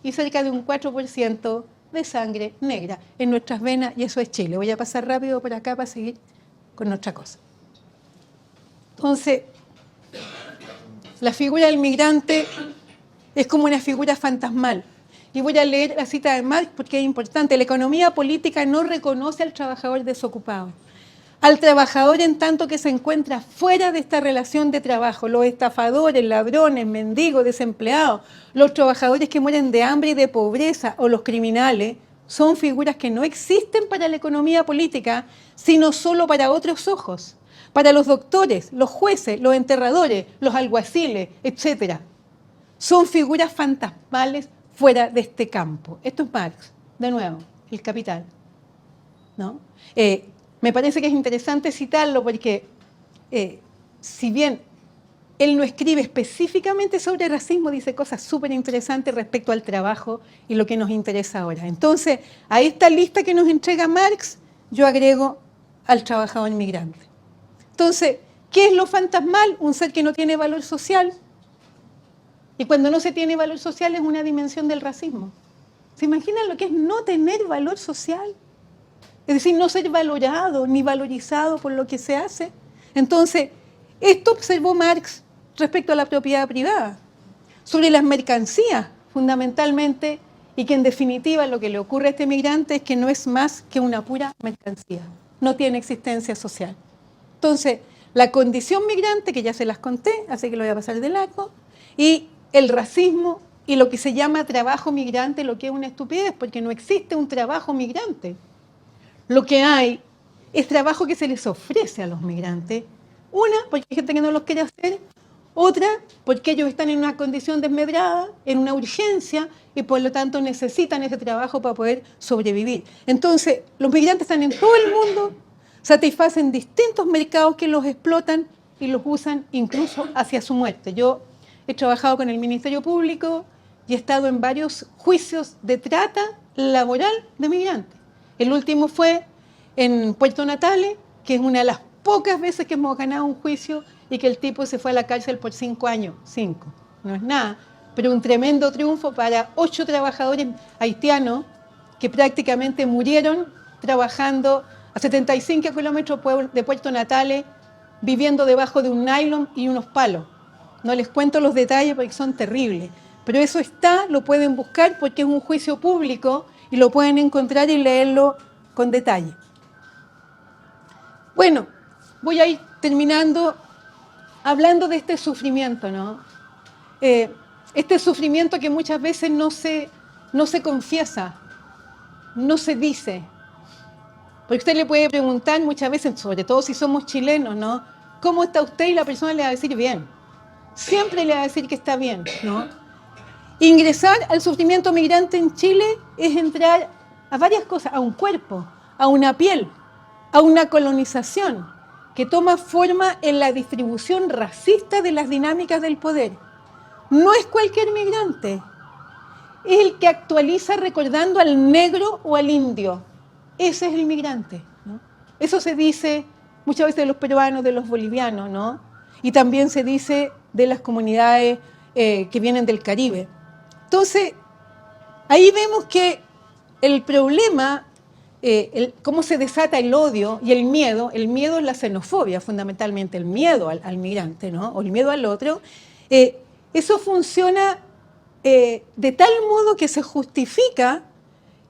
y cerca de un 4% de sangre negra en nuestras venas, y eso es Chile. Voy a pasar rápido por acá para seguir con otra cosa. Entonces, la figura del migrante es como una figura fantasmal. Y voy a leer la cita de Marx porque es importante. La economía política no reconoce al trabajador desocupado. Al trabajador en tanto que se encuentra fuera de esta relación de trabajo. Los estafadores, ladrones, mendigos, desempleados, los trabajadores que mueren de hambre y de pobreza o los criminales son figuras que no existen para la economía política, sino solo para otros ojos. Para los doctores, los jueces, los enterradores, los alguaciles, etc. Son figuras fantasmales fuera de este campo. Esto es Marx, de nuevo, El Capital, ¿no? Me parece que es interesante citarlo porque, si bien él no escribe específicamente sobre racismo, dice cosas súper interesantes respecto al trabajo y lo que nos interesa ahora. Entonces, a esta lista que nos entrega Marx, yo agrego al trabajador inmigrante. Entonces, ¿qué es lo fantasmal? Un ser que no tiene valor social. Y cuando no se tiene valor social es una dimensión del racismo. ¿Se imaginan lo que es no tener valor social? Es decir, no ser valorado ni valorizado por lo que se hace. Entonces, esto observó Marx respecto a la propiedad privada, sobre las mercancías, fundamentalmente, y que en definitiva lo que le ocurre a este migrante es que no es más que una pura mercancía. No tiene existencia social. Entonces, la condición migrante, que ya se las conté, así que lo voy a pasar de largo, y el racismo y lo que se llama trabajo migrante, lo que es una estupidez, porque no existe un trabajo migrante. Lo que hay es trabajo que se les ofrece a los migrantes. Una, porque hay gente que no los quiere hacer. Otra, porque ellos están en una condición desmedrada, en una urgencia, y por lo tanto necesitan ese trabajo para poder sobrevivir. Entonces, los migrantes están en todo el mundo, satisfacen distintos mercados que los explotan y los usan incluso hacia su muerte. Yo he trabajado con el Ministerio Público y he estado en varios juicios de trata laboral de migrantes. El último fue en Puerto Natales, que es una de las pocas veces que hemos ganado un juicio y que el tipo se fue a la cárcel por 5 años. 5, no es nada, pero un tremendo triunfo para 8 trabajadores haitianos que prácticamente murieron trabajando a 75 kilómetros de Puerto Natales, viviendo debajo de un nylon y unos palos. No les cuento los detalles porque son terribles, pero eso está, lo pueden buscar porque es un juicio público y lo pueden encontrar y leerlo con detalle. Bueno, voy a ir terminando hablando de este sufrimiento, ¿no? Este sufrimiento que muchas veces no se confiesa, no se dice. Porque usted le puede preguntar muchas veces, sobre todo si somos chilenos, ¿no? ¿Cómo está usted? Y la persona le va a decir bien. Siempre le va a decir que está bien, ¿no? Ingresar al sufrimiento migrante en Chile es entrar a varias cosas, a un cuerpo, a una piel, a una colonización que toma forma en la distribución racista de las dinámicas del poder. No es cualquier migrante, es el que actualiza recordando al negro o al indio. Ese es el migrante, ¿no? Eso se dice muchas veces de los peruanos, de los bolivianos, ¿no? y también se dice de las comunidades que vienen del Caribe. Entonces, ahí vemos que el problema, cómo se desata el odio y el miedo es la xenofobia, fundamentalmente, el miedo al migrante, ¿no? O el miedo al otro. Eso funciona de tal modo que se justifica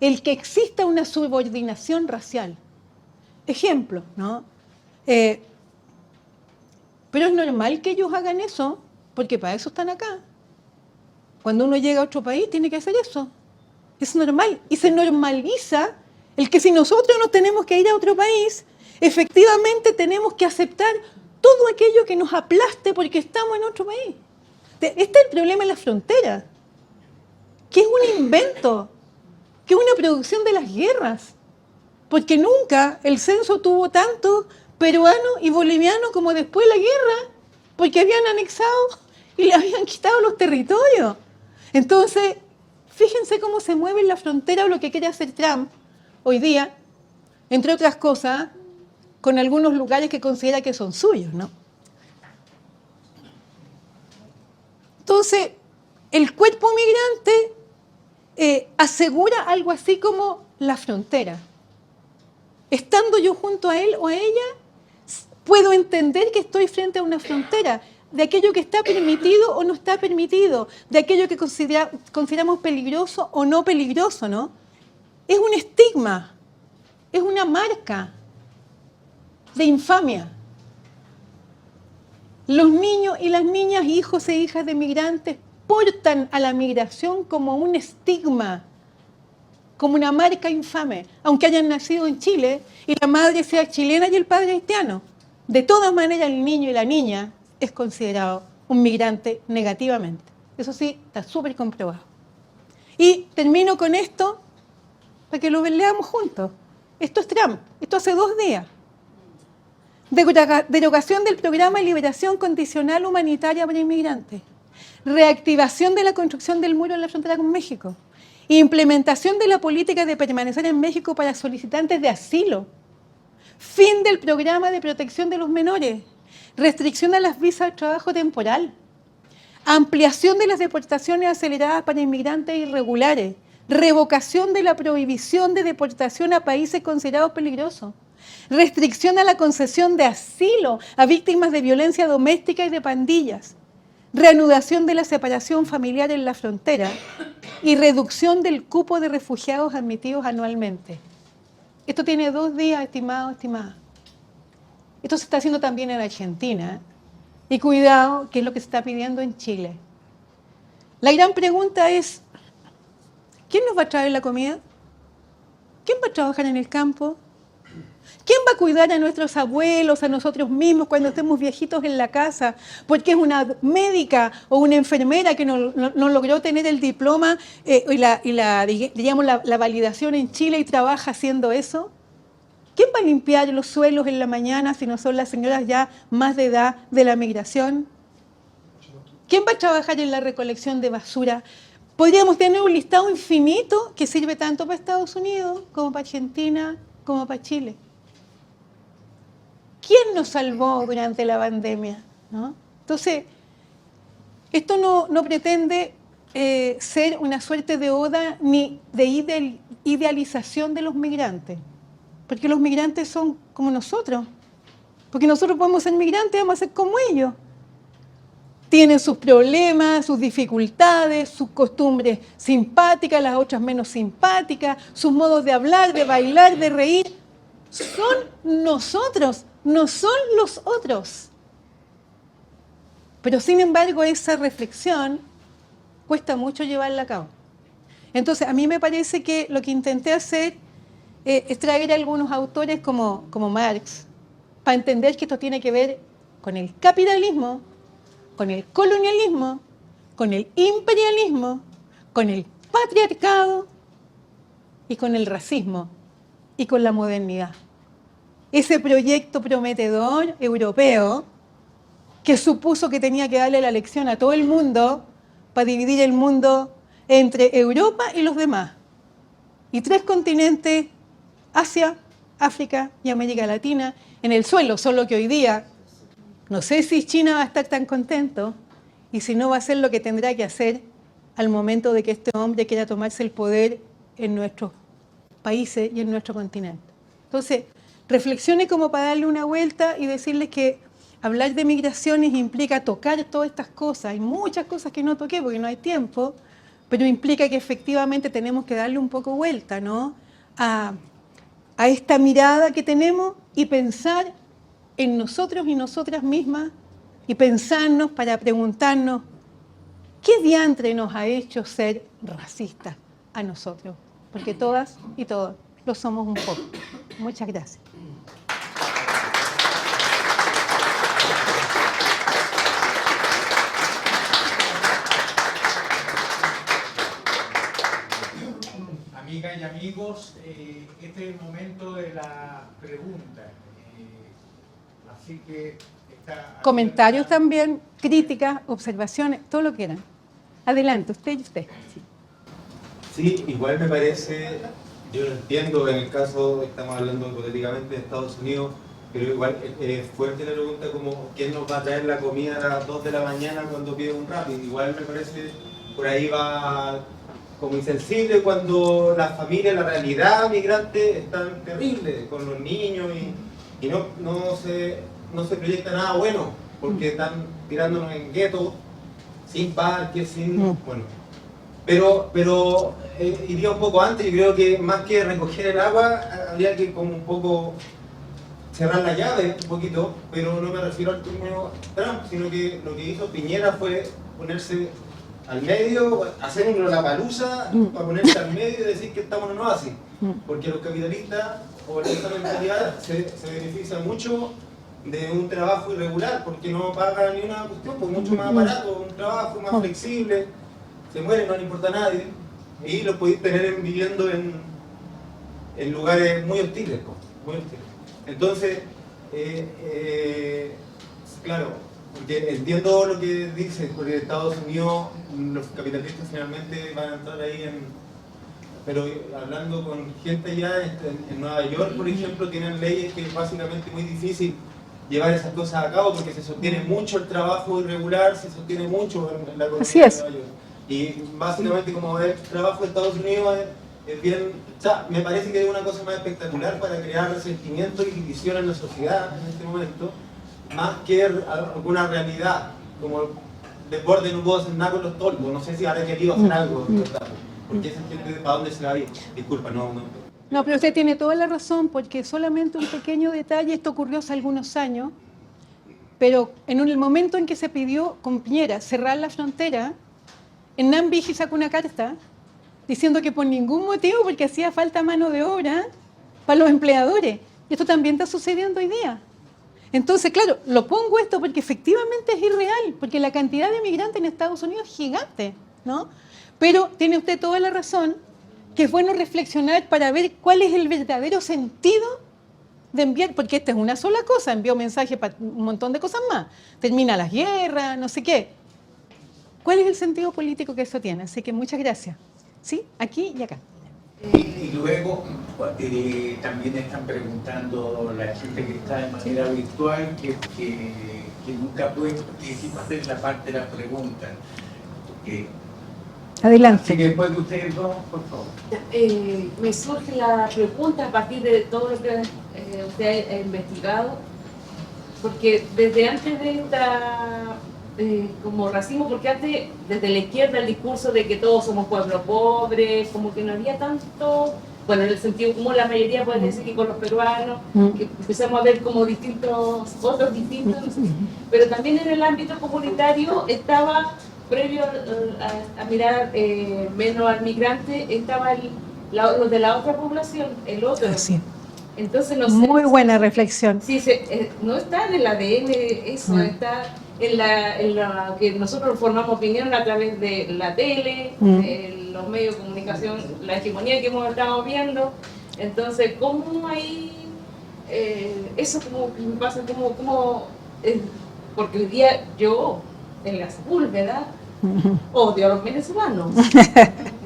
el que exista una subordinación racial. Ejemplo, ¿no? Pero es normal que ellos hagan eso, porque para eso están acá. Cuando uno llega a otro país tiene que hacer eso. Es normal. Y se normaliza el que si nosotros no tenemos que ir a otro país, efectivamente tenemos que aceptar todo aquello que nos aplaste porque estamos en otro país. Este es el problema en la frontera, que es un invento, que es una producción de las guerras. Porque nunca el censo tuvo tantos peruanos y bolivianos como después de la guerra, porque habían anexado y le habían quitado los territorios. Entonces, fíjense cómo se mueve en la frontera o lo que quiere hacer Trump hoy día, entre otras cosas, con algunos lugares que considera que son suyos, ¿no? Entonces, el cuerpo migrante asegura algo así como la frontera. Estando yo junto a él o a ella, puedo entender que estoy frente a una frontera, de aquello que está permitido o no está permitido, de aquello que consideramos peligroso o no peligroso, ¿no? Es un estigma, es una marca de infamia. Los niños y las niñas, hijos e hijas de migrantes, portan a la migración como un estigma, como una marca infame, aunque hayan nacido en Chile y la madre sea chilena y el padre haitiano. De todas maneras, el niño y la niña es considerado un migrante negativamente. Eso sí, está súper comprobado. Y termino con esto para que lo leamos juntos. Esto es Trump, esto hace 2 días. Derogación del programa de liberación condicional humanitaria para inmigrantes. Reactivación de la construcción del muro en la frontera con México. Implementación de la política de permanecer en México para solicitantes de asilo. Fin del programa de protección de los menores. Restricción a las visas de trabajo temporal. Ampliación de las deportaciones aceleradas para inmigrantes irregulares. Revocación de la prohibición de deportación a países considerados peligrosos. Restricción a la concesión de asilo a víctimas de violencia doméstica y de pandillas. Reanudación de la separación familiar en la frontera y reducción del cupo de refugiados admitidos anualmente. Esto tiene 2 días, estimados, estimadas. Esto se está haciendo también en Argentina. Y cuidado, que es lo que se está pidiendo en Chile. La gran pregunta es, ¿quién nos va a traer la comida? ¿Quién va a trabajar en el campo? ¿Quién va a cuidar a nuestros abuelos, a nosotros mismos cuando estemos viejitos en la casa? Porque es una médica o una enfermera que no logró tener el diploma y la validación en Chile y trabaja haciendo eso. ¿Quién va a limpiar los suelos en la mañana si no son las señoras ya más de edad de la migración? ¿Quién va a trabajar en la recolección de basura? Podríamos tener un listado infinito que sirve tanto para Estados Unidos como para Argentina como para Chile. ¿Quién nos salvó durante la pandemia? ¿No? Entonces, esto no pretende ser una suerte de oda ni de idealización de los migrantes, porque los migrantes son como nosotros, porque nosotros podemos ser migrantes, vamos a ser como ellos. Tienen sus problemas, sus dificultades, sus costumbres simpáticas, las otras menos simpáticas, sus modos de hablar, de bailar, de reír. Son nosotros, no son los otros. Pero sin embargo, esa reflexión cuesta mucho llevarla a cabo. Entonces, a mí me parece que lo que intenté hacer es traer a algunos autores como Marx, para entender que esto tiene que ver con el capitalismo, con el colonialismo, con el imperialismo, con el patriarcado y con el racismo y con la modernidad. Ese proyecto prometedor europeo que supuso que tenía que darle la lección a todo el mundo para dividir el mundo entre Europa y los demás. Y 3 continentes, Asia, África y América Latina, en el suelo, solo que hoy día No sé si China va a estar tan contento y si no va a hacer lo que tendrá que hacer al momento de que este hombre quiera tomarse el poder en nuestros países y en nuestro continente. Entonces, reflexione como para darle una vuelta y decirles que hablar de migraciones implica tocar todas estas cosas. Hay muchas cosas que no toqué porque no hay tiempo, pero implica que efectivamente tenemos que darle un poco vuelta, ¿no? a esta mirada que tenemos y pensar en nosotros y nosotras mismas y pensarnos para preguntarnos ¿qué diantre nos ha hecho ser racistas a nosotros? Porque todas y todos lo somos un poco. Muchas gracias. Amigas y amigos, este es el momento de la pregunta. Así que comentarios también, críticas, observaciones, todo lo que quieran. Adelante, usted y usted. Sí, igual me parece, yo lo entiendo, en el caso, estamos hablando hipotéticamente de Estados Unidos, pero igual es fuerte la pregunta como ¿quién nos va a traer la comida a las 2 de la mañana cuando pide un Rappi? Igual me parece, por ahí va como insensible cuando la familia, la realidad migrante es tan terrible con los niños y no se proyecta nada bueno, porque están tirándonos en guetos, sin parques, sin... bueno. Pero iría un poco antes, yo creo que más que recoger el agua, habría que como un poco cerrar la llave un poquito, pero no me refiero al término Trump, sino que lo que hizo Piñera fue ponerse al medio, hacer un Lollapalooza para ponerse al medio y decir que estamos en un oasis, porque los capitalistas o esta mentalidad se benefician mucho de un trabajo irregular, porque no pagan ni una cuestión, pues mucho más barato, un trabajo más flexible, se mueren, no le importa a nadie, y lo podéis tener viviendo en lugares muy hostiles, muy hostiles. Entonces, claro, porque entiendo lo que dices, porque en Estados Unidos los capitalistas finalmente van a entrar ahí pero hablando con gente ya en Nueva York, por ejemplo, tienen leyes que es básicamente muy difícil llevar esas cosas a cabo porque se sostiene mucho el trabajo irregular, se sostiene mucho en la economía de Nueva York. Y básicamente como el trabajo de Estados Unidos es bien, o sea, me parece que es una cosa más espectacular para crear resentimiento y división en la sociedad en este momento, más que alguna realidad, como desborde no puedo hacer nada con los toldos, no sé si habrá querido hacer algo, ¿verdad? Porque esa gente, ¿para dónde se va a ir? Disculpa, no. No, pero usted tiene toda la razón, porque solamente un pequeño detalle, esto ocurrió hace algunos años, pero en el momento en que se pidió con Piñera cerrar la frontera, Hernán Vigi sacó una carta diciendo que por ningún motivo, porque hacía falta mano de obra para los empleadores. Y esto también está sucediendo hoy día. Entonces, claro, lo pongo esto porque efectivamente es irreal, porque la cantidad de migrantes en Estados Unidos es gigante, ¿no? Pero tiene usted toda la razón, que es bueno reflexionar para ver cuál es el verdadero sentido de enviar, porque esta es una sola cosa, envió mensajes para un montón de cosas más, termina las guerras, no sé qué. ¿Cuál es el sentido político que eso tiene? Así que muchas gracias. ¿Sí? Aquí y acá. Y luego también están preguntando la gente que está de manera virtual que nunca puede participar de la parte de las preguntas. Adelante. Así que después de ustedes dos, por favor. Me surge la pregunta a partir de todo lo que usted ha investigado, porque desde antes de esta como racismo, porque antes desde la izquierda el discurso de que todos somos pueblo pobre, como que no había tanto, bueno, en el sentido como la mayoría puede decir que con los peruanos, que empezamos a ver como otros distintos, pero también en el ámbito comunitario estaba, previo a mirar menos al migrante, estaba los de la otra población, el otro. Así. Entonces, no sé, muy buena reflexión. Sí, no está en el ADN eso, está en la que nosotros formamos opinión a través de la tele, de los medios de comunicación, la hegemonía que hemos estado viendo. Entonces, ¿cómo hay eso como me pasa? Porque hoy día yo, en la Sepúlveda, odio a los venezolanos.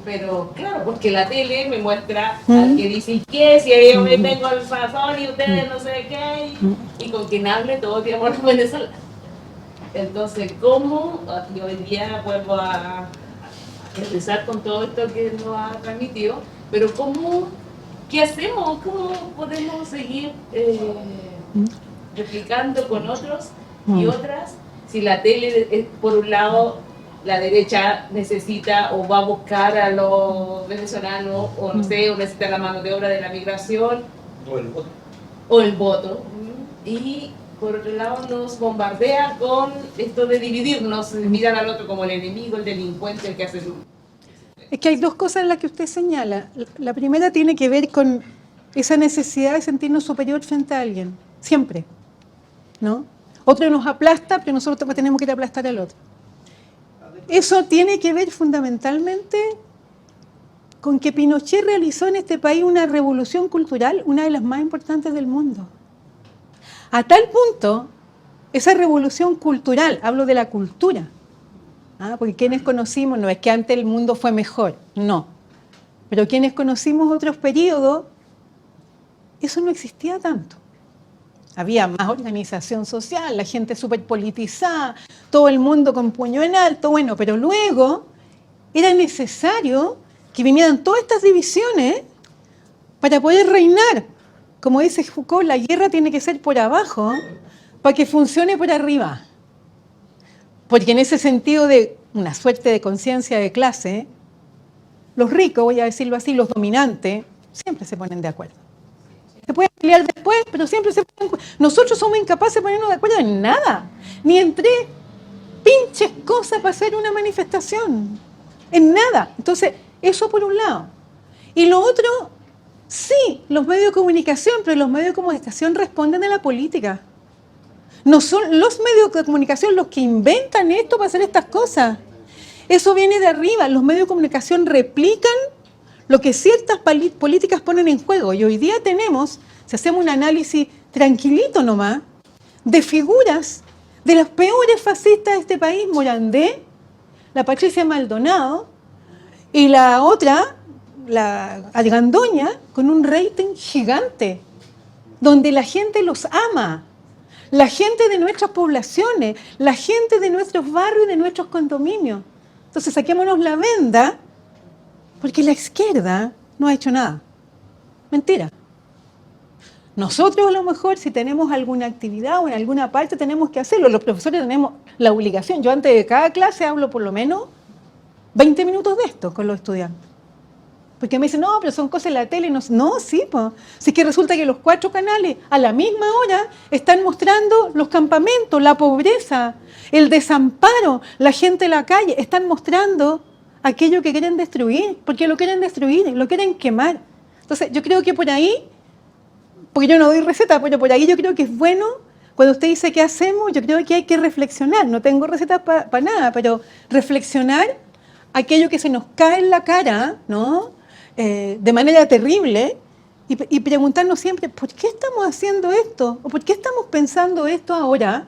Pero claro, porque la tele me muestra al que dice que si yo me tengo el sazón y ustedes no sé qué, y con quien hable todos odiamos a los venezolanos. Entonces, ¿cómo? Y hoy día vuelvo a empezar con todo esto que nos ha transmitido, pero ¿cómo? ¿Qué hacemos? ¿Cómo podemos seguir replicando con otros y otras? Si la tele, por un lado, la derecha necesita o va a buscar a los venezolanos, o no sé, o necesita la mano de obra de la migración, o el voto. Y por otro lado nos bombardea con esto de dividirnos, mirar al otro como el enemigo, el delincuente, el que hace... Es que hay dos cosas en las que usted señala. La primera tiene que ver con esa necesidad de sentirnos superior frente a alguien, siempre, ¿no? Otro nos aplasta, pero nosotros tenemos que ir a aplastar al otro. Eso tiene que ver fundamentalmente con que Pinochet realizó en este país una revolución cultural, una de las más importantes del mundo. A tal punto, esa revolución cultural, hablo de la cultura, porque quienes conocimos, no es que antes el mundo fue mejor, no, pero quienes conocimos otros periodos, eso no existía tanto. Había más organización social, la gente súper politizada, todo el mundo con puño en alto, bueno, pero luego era necesario que vinieran todas estas divisiones para poder reinar. Como dice Foucault, la guerra tiene que ser por abajo para que funcione por arriba. Porque en ese sentido de una suerte de conciencia de clase, los ricos, voy a decirlo así, los dominantes, siempre se ponen de acuerdo. Se pueden pelear después, pero siempre se ponen de acuerdo. Nosotros somos incapaces de ponernos de acuerdo en nada, ni en tres pinches cosas para hacer una manifestación, en nada. Entonces, eso por un lado. Y lo otro, sí, los medios de comunicación, pero los medios de comunicación responden a la política. No son los medios de comunicación los que inventan esto para hacer estas cosas. Eso viene de arriba. Los medios de comunicación replican lo que ciertas políticas ponen en juego. Y hoy día tenemos, si hacemos un análisis tranquilito nomás, de figuras de los peores fascistas de este país, Morandé, la Patricia Maldonado, y la otra, la Argandoña, con un rating gigante, donde la gente los ama. La gente de nuestras poblaciones, la gente de nuestros barrios y de nuestros condominios. Entonces saquémonos la venda, porque la izquierda no ha hecho nada. Mentira. Nosotros a lo mejor si tenemos alguna actividad o en alguna parte tenemos que hacerlo. Los profesores tenemos la obligación. Yo antes de cada clase hablo por lo menos 20 minutos de esto con los estudiantes. Porque me dicen, no, pero son cosas en la tele. No, sí, pues. Si es que resulta que los 4 canales a la misma hora están mostrando los campamentos, la pobreza, el desamparo, la gente en la calle. Están mostrando aquello que quieren destruir, porque lo quieren destruir, lo quieren quemar. Entonces, yo creo que por ahí, porque yo no doy receta, pero por ahí yo creo que es bueno, cuando usted dice qué hacemos, yo creo que hay que reflexionar. No tengo recetas para nada, pero reflexionar aquello que se nos cae en la cara, ¿no? De manera terrible, y preguntarnos siempre, ¿por qué estamos haciendo esto? ¿O por qué estamos pensando esto ahora?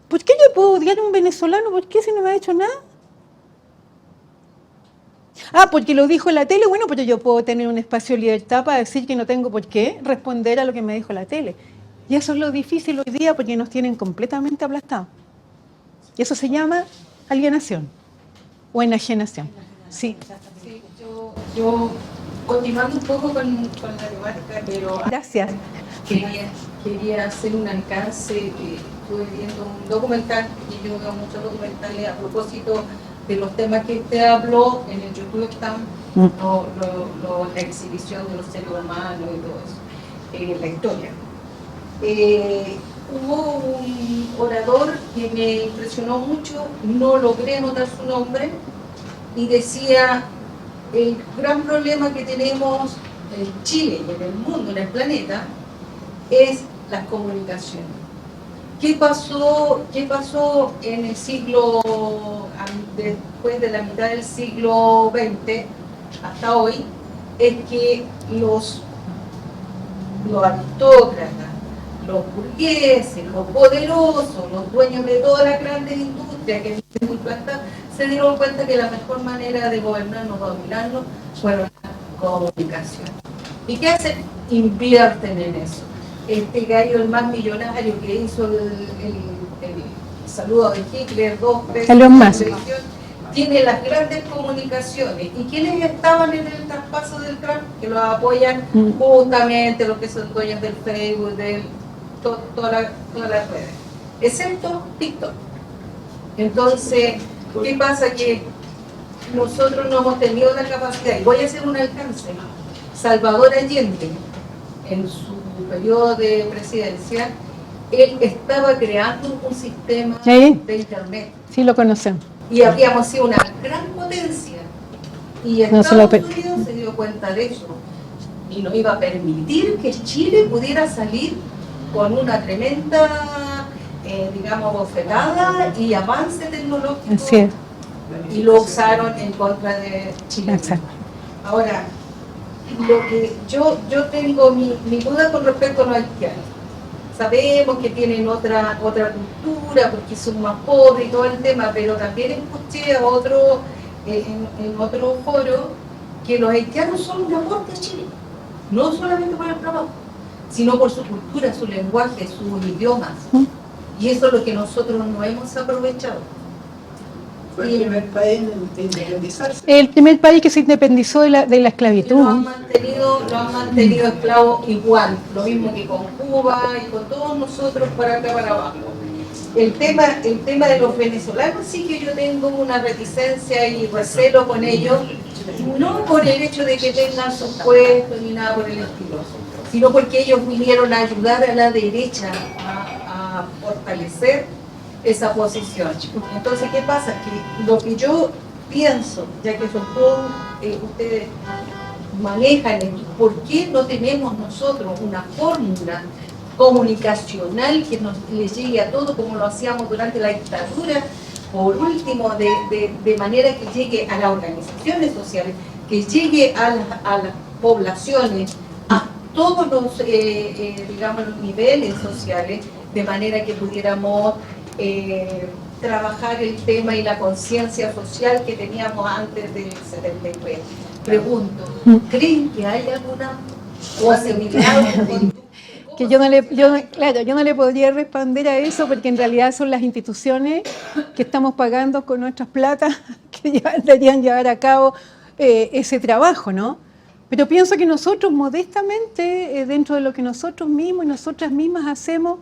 ¿Por qué yo puedo odiar a un venezolano? ¿Por qué si no me ha hecho nada? Porque lo dijo la tele. Bueno, pero yo puedo tener un espacio de libertad para decir que no tengo por qué responder a lo que me dijo la tele. Y eso es lo difícil hoy día porque nos tienen completamente aplastados. Y eso se llama alienación o enajenación. Sí. Yo continuando un poco con la temática, pero Gracias. quería hacer un alcance. Estuve viendo un documental, y yo veo muchos documentales a propósito de los temas que usted habló. En el YouTube están la exhibición de los seres humanos y todo eso, la historia. Hubo un orador que me impresionó mucho, no logré anotar su nombre, y decía: el gran problema que tenemos en Chile y en el mundo, en el planeta, es las comunicaciones. ¿Qué pasó en el siglo, después de la mitad del siglo XX hasta hoy? Es que los aristócratas, los burgueses, los poderosos, los dueños de todas las grandes industrias que se dieron cuenta que la mejor manera de gobernarnos o dominarnos fueron las comunicaciones. ¿Y qué hacen? Invierten en eso. Este gallo, el más millonario que hizo saludo de Hitler, 2 veces Elon en Musk. televisión, tiene las grandes comunicaciones. ¿Y quiénes estaban en el traspaso del Trump? Que lo apoyan justamente los que son dueños del Facebook, de todas las redes, excepto TikTok. Entonces, ¿qué pasa? Que nosotros no hemos tenido la capacidad, y voy a hacer un alcance. Salvador Allende, en su periodo de presidencia, él estaba creando un sistema Sí. de internet Sí, lo conocemos. y habríamos sido una gran potencia, y No se lo Estados pe- Unidos se dio cuenta de eso y no iba a permitir que Chile pudiera salir con una tremenda digamos bofetada y avance tecnológico, Así es. y lo usaron en contra de Chile. Exacto. Ahora, lo que yo tengo mi duda con respecto a los haitianos. Sabemos que tienen otra cultura porque son más pobres y todo el tema, pero también escuché a otro, en otro foro, que los haitianos son un aporte a Chile, no solamente por el trabajo, sino por su cultura, su lenguaje, sus idiomas. Y eso es lo que nosotros no hemos aprovechado. Fue el primer país en independizarse. El primer país que se independizó de la Y lo han esclavitud. mantenido esclavos igual, lo mismo que con Cuba y con todos nosotros para acá para abajo. El tema de los venezolanos sí que yo tengo una reticencia y recelo con ellos, no por el hecho de que tengan sus puestos ni nada por el estilo, sino porque ellos vinieron a ayudar a la derecha a fortalecer esa posición. Entonces, ¿qué pasa? Que lo que yo pienso, ya que son todos ustedes manejan esto, ¿por qué no tenemos nosotros una fórmula comunicacional que les llegue a todos como lo hacíamos durante la dictadura? Por último, de manera que llegue a las organizaciones sociales, que llegue a las poblaciones, a todos los, digamos, los niveles sociales, de manera que pudiéramos trabajar el tema y la conciencia social que teníamos antes del 73. Pregunto, ¿creen que hay alguna posibilidad de Que claro, yo no le podría responder a eso porque en realidad son las instituciones que estamos pagando con nuestras platas que deberían llevar a cabo ese trabajo, ¿no? Pero pienso que nosotros modestamente, dentro de lo que nosotros mismos y nosotras mismas hacemos,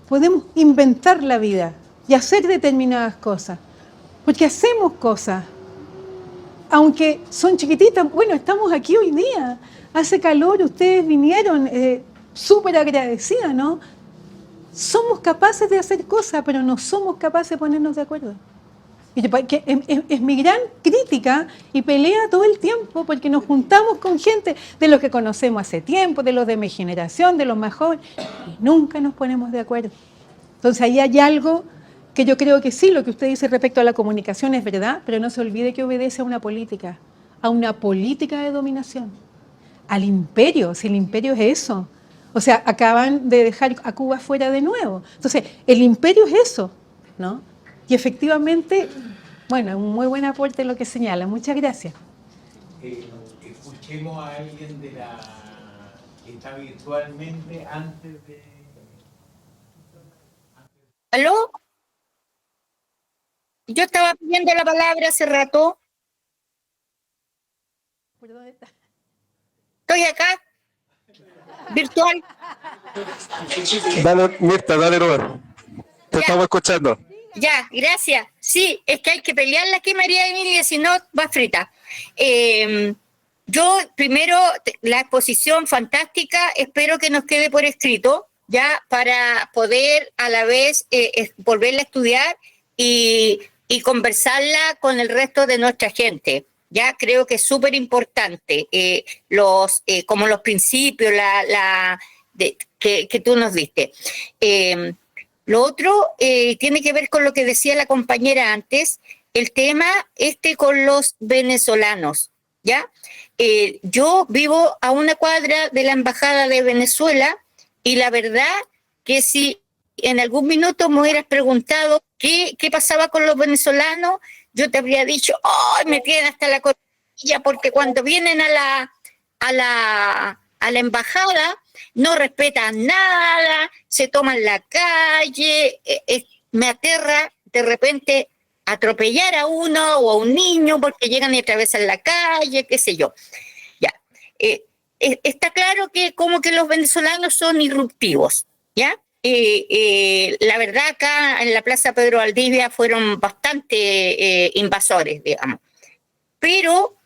podemos inventar la vida y hacer determinadas cosas. Porque hacemos cosas, aunque son chiquititas. Bueno, estamos aquí hoy día, hace calor, ustedes vinieron, súper agradecida, ¿no? Somos capaces de hacer cosas, pero no somos capaces de ponernos de acuerdo. Y que es mi gran crítica y pelea todo el tiempo porque nos juntamos con gente de los que conocemos hace tiempo, de los de mi generación, de los más jóvenes, y nunca nos ponemos de acuerdo. Entonces ahí hay algo que yo creo que sí, lo que usted dice respecto a la comunicación es verdad, pero no se olvide que obedece a una política de dominación, al imperio, si el imperio es eso. O sea, acaban de dejar a Cuba fuera de nuevo. Entonces, el imperio es eso, ¿no? Y efectivamente, bueno, es un muy buen aporte lo que señala. Muchas gracias. Escuchemos a alguien de la que está virtualmente antes de... ¿Aló? Yo estaba pidiendo la palabra hace rato. ¿Por dónde está? Estoy acá, virtual. Dale, Mirta, dale, Robert. Te estamos escuchando. Ya, gracias. Sí, es que hay que pelearla aquí, María Emilia, si no, va frita. Yo, primero, la exposición fantástica, espero que nos quede por escrito, ya, para poder a la vez volverla a estudiar y conversarla con el resto de nuestra gente. Ya creo que es súper importante, como los principios que tú nos diste. Lo otro tiene que ver con lo que decía la compañera antes, el tema con los venezolanos, ¿ya? Yo vivo a una cuadra de la Embajada de Venezuela y la verdad que si en algún minuto me hubieras preguntado qué pasaba con los venezolanos, yo te habría dicho, ¡ay, me tienen hasta la costilla! Porque cuando vienen a la embajada no respetan nada, se toman la calle, me aterra de repente atropellar a uno o a un niño porque llegan y atravesan la calle, qué sé yo. Ya. Está claro que como que los venezolanos son irruptivos, ¿ya? La verdad acá en la Plaza Pedro Valdivia fueron bastante invasores, digamos. Pero,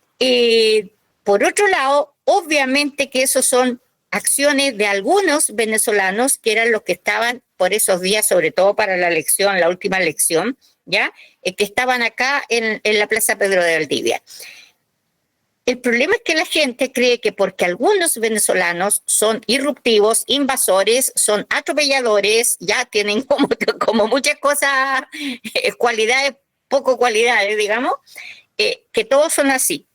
por otro lado, obviamente que esos son acciones de algunos venezolanos que eran los que estaban por esos días, sobre todo para la elección, la última elección, ¿ya? Que estaban acá en la Plaza Pedro de Valdivia. El problema es que la gente cree que porque algunos venezolanos son irruptivos, invasores, son atropelladores, ya tienen como muchas cosas, cualidades, poco cualidades, digamos, que todos son así.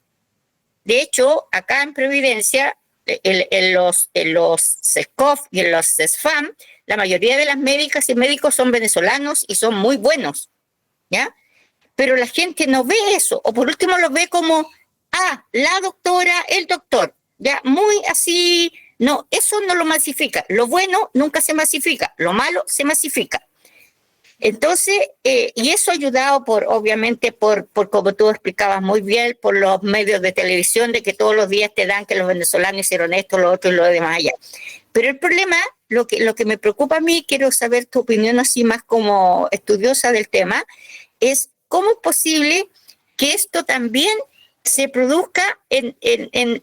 De hecho, acá en Providencia, en los SESCOF y en los CESFAM, la mayoría de las médicas y médicos son venezolanos y son muy buenos, ¿ya? Pero la gente no ve eso, o por último lo ve como, la doctora, el doctor, ya, muy así, no, eso no lo masifica. Lo bueno nunca se masifica, lo malo se masifica. Entonces, y eso ayudado obviamente, por como tú explicabas muy bien, por los medios de televisión, de que todos los días te dan que los venezolanos hicieron esto, lo otro y lo demás allá. Pero el problema, lo que me preocupa a mí, quiero saber tu opinión así más como estudiosa del tema, es cómo es posible que esto también se produzca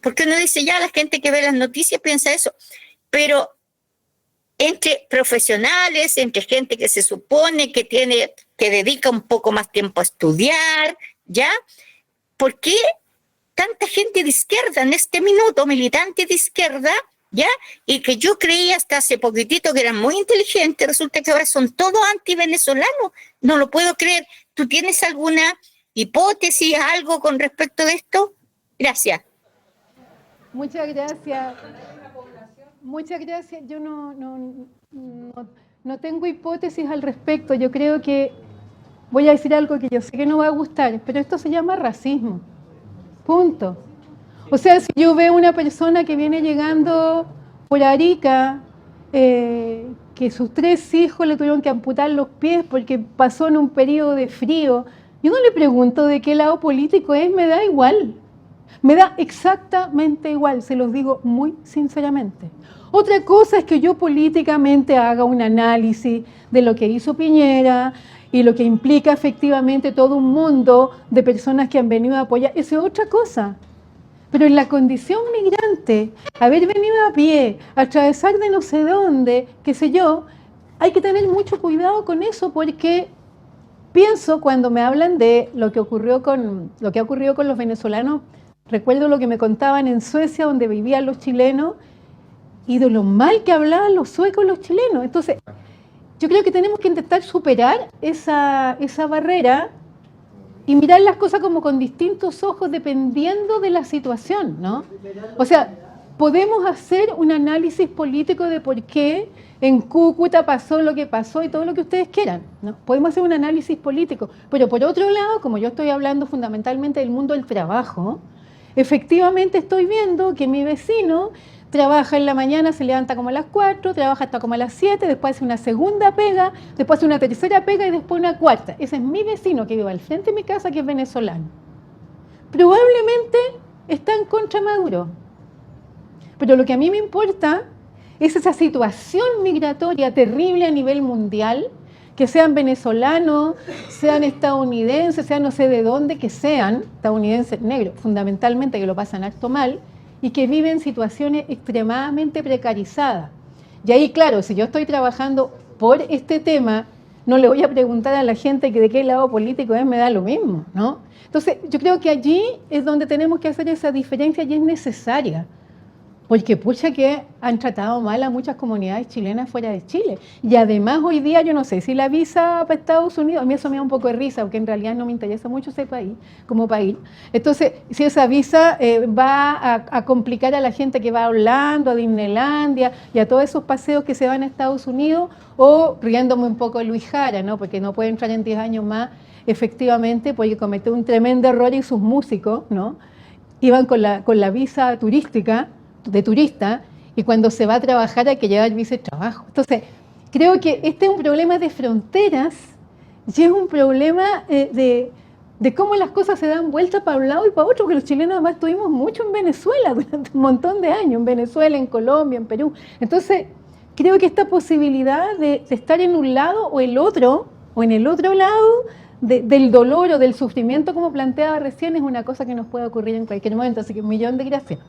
porque uno dice ya, la gente que ve las noticias piensa eso, pero entre profesionales, entre gente que se supone que dedica un poco más tiempo a estudiar, ¿ya? ¿Por qué tanta gente de izquierda en este minuto, militante de izquierda, ¿ya? Y que yo creía hasta hace poquitito que eran muy inteligentes, resulta que ahora son todos anti-venezolanos. No lo puedo creer. ¿Tú tienes alguna hipótesis, algo con respecto de esto? Gracias. Muchas gracias. Muchas gracias. Yo no tengo hipótesis al respecto. Yo creo que voy a decir algo que yo sé que no va a gustar, pero esto se llama racismo. Punto. O sea, si yo veo una persona que viene llegando por Arica, que sus 3 hijos le tuvieron que amputar los pies porque pasó en un periodo de frío, yo no le pregunto de qué lado político es, me da igual. Me da exactamente igual, se los digo muy sinceramente. Otra cosa es que yo políticamente haga un análisis de lo que hizo Piñera y lo que implica efectivamente todo un mundo de personas que han venido a apoyar. Eso es otra cosa. Pero en la condición migrante, haber venido a pie, atravesar de no sé dónde, qué sé yo, hay que tener mucho cuidado con eso porque pienso cuando me hablan de lo que ha ocurrido con los venezolanos. Recuerdo lo que me contaban en Suecia, donde vivían los chilenos, y de lo mal que hablaban los suecos y los chilenos. Entonces, yo creo que tenemos que intentar superar esa barrera y mirar las cosas como con distintos ojos, dependiendo de la situación, ¿no? O sea, podemos hacer un análisis político de por qué en Cúcuta pasó lo que pasó y todo lo que ustedes quieran, ¿no? Podemos hacer un análisis político. Pero por otro lado, como yo estoy hablando fundamentalmente del mundo del trabajo, efectivamente estoy viendo que mi vecino trabaja en la mañana, se levanta como a las 4, trabaja hasta como a las 7, después hace una segunda pega, después hace una tercera pega y después una cuarta. Ese es mi vecino que vive al frente de mi casa, que es venezolano. Probablemente está en contra de Maduro. Pero lo que a mí me importa es esa situación migratoria terrible a nivel mundial, que sean venezolanos, sean estadounidenses, sean no sé de dónde, que sean estadounidenses negros, fundamentalmente, que lo pasan harto mal, y que viven situaciones extremadamente precarizadas. Y ahí, claro, si yo estoy trabajando por este tema, no le voy a preguntar a la gente que de qué lado político es, me da lo mismo, ¿no? Entonces, yo creo que allí es donde tenemos que hacer esa diferencia y es necesaria. Porque pucha que han tratado mal a muchas comunidades chilenas fuera de Chile. Y además hoy día yo no sé si la visa para Estados Unidos, a mí eso me da un poco de risa, porque en realidad no me interesa mucho ese país como país. Entonces, si esa visa va a complicar a la gente que va a Orlando, a Disneylandia y a todos esos paseos que se van a Estados Unidos, o riéndome un poco de Luis Jara, ¿no? Porque no puede entrar en 10 años más, efectivamente, porque cometió un tremendo error y sus músicos, ¿no? Iban con la visa turística, de turista, y cuando se va a trabajar hay que llevar visa de trabajo. Entonces, creo que este es un problema de fronteras Y es un problema de cómo las cosas se dan vuelta para un lado y para otro, porque los chilenos además estuvimos mucho en Venezuela durante un montón de años, en Venezuela, en Colombia, en Perú. Entonces, creo que esta posibilidad de estar en un lado o el otro, o en el otro lado, del dolor o del sufrimiento, como planteaba recién, es una cosa que nos puede ocurrir en cualquier momento. Así que 1.000.000 de gracias.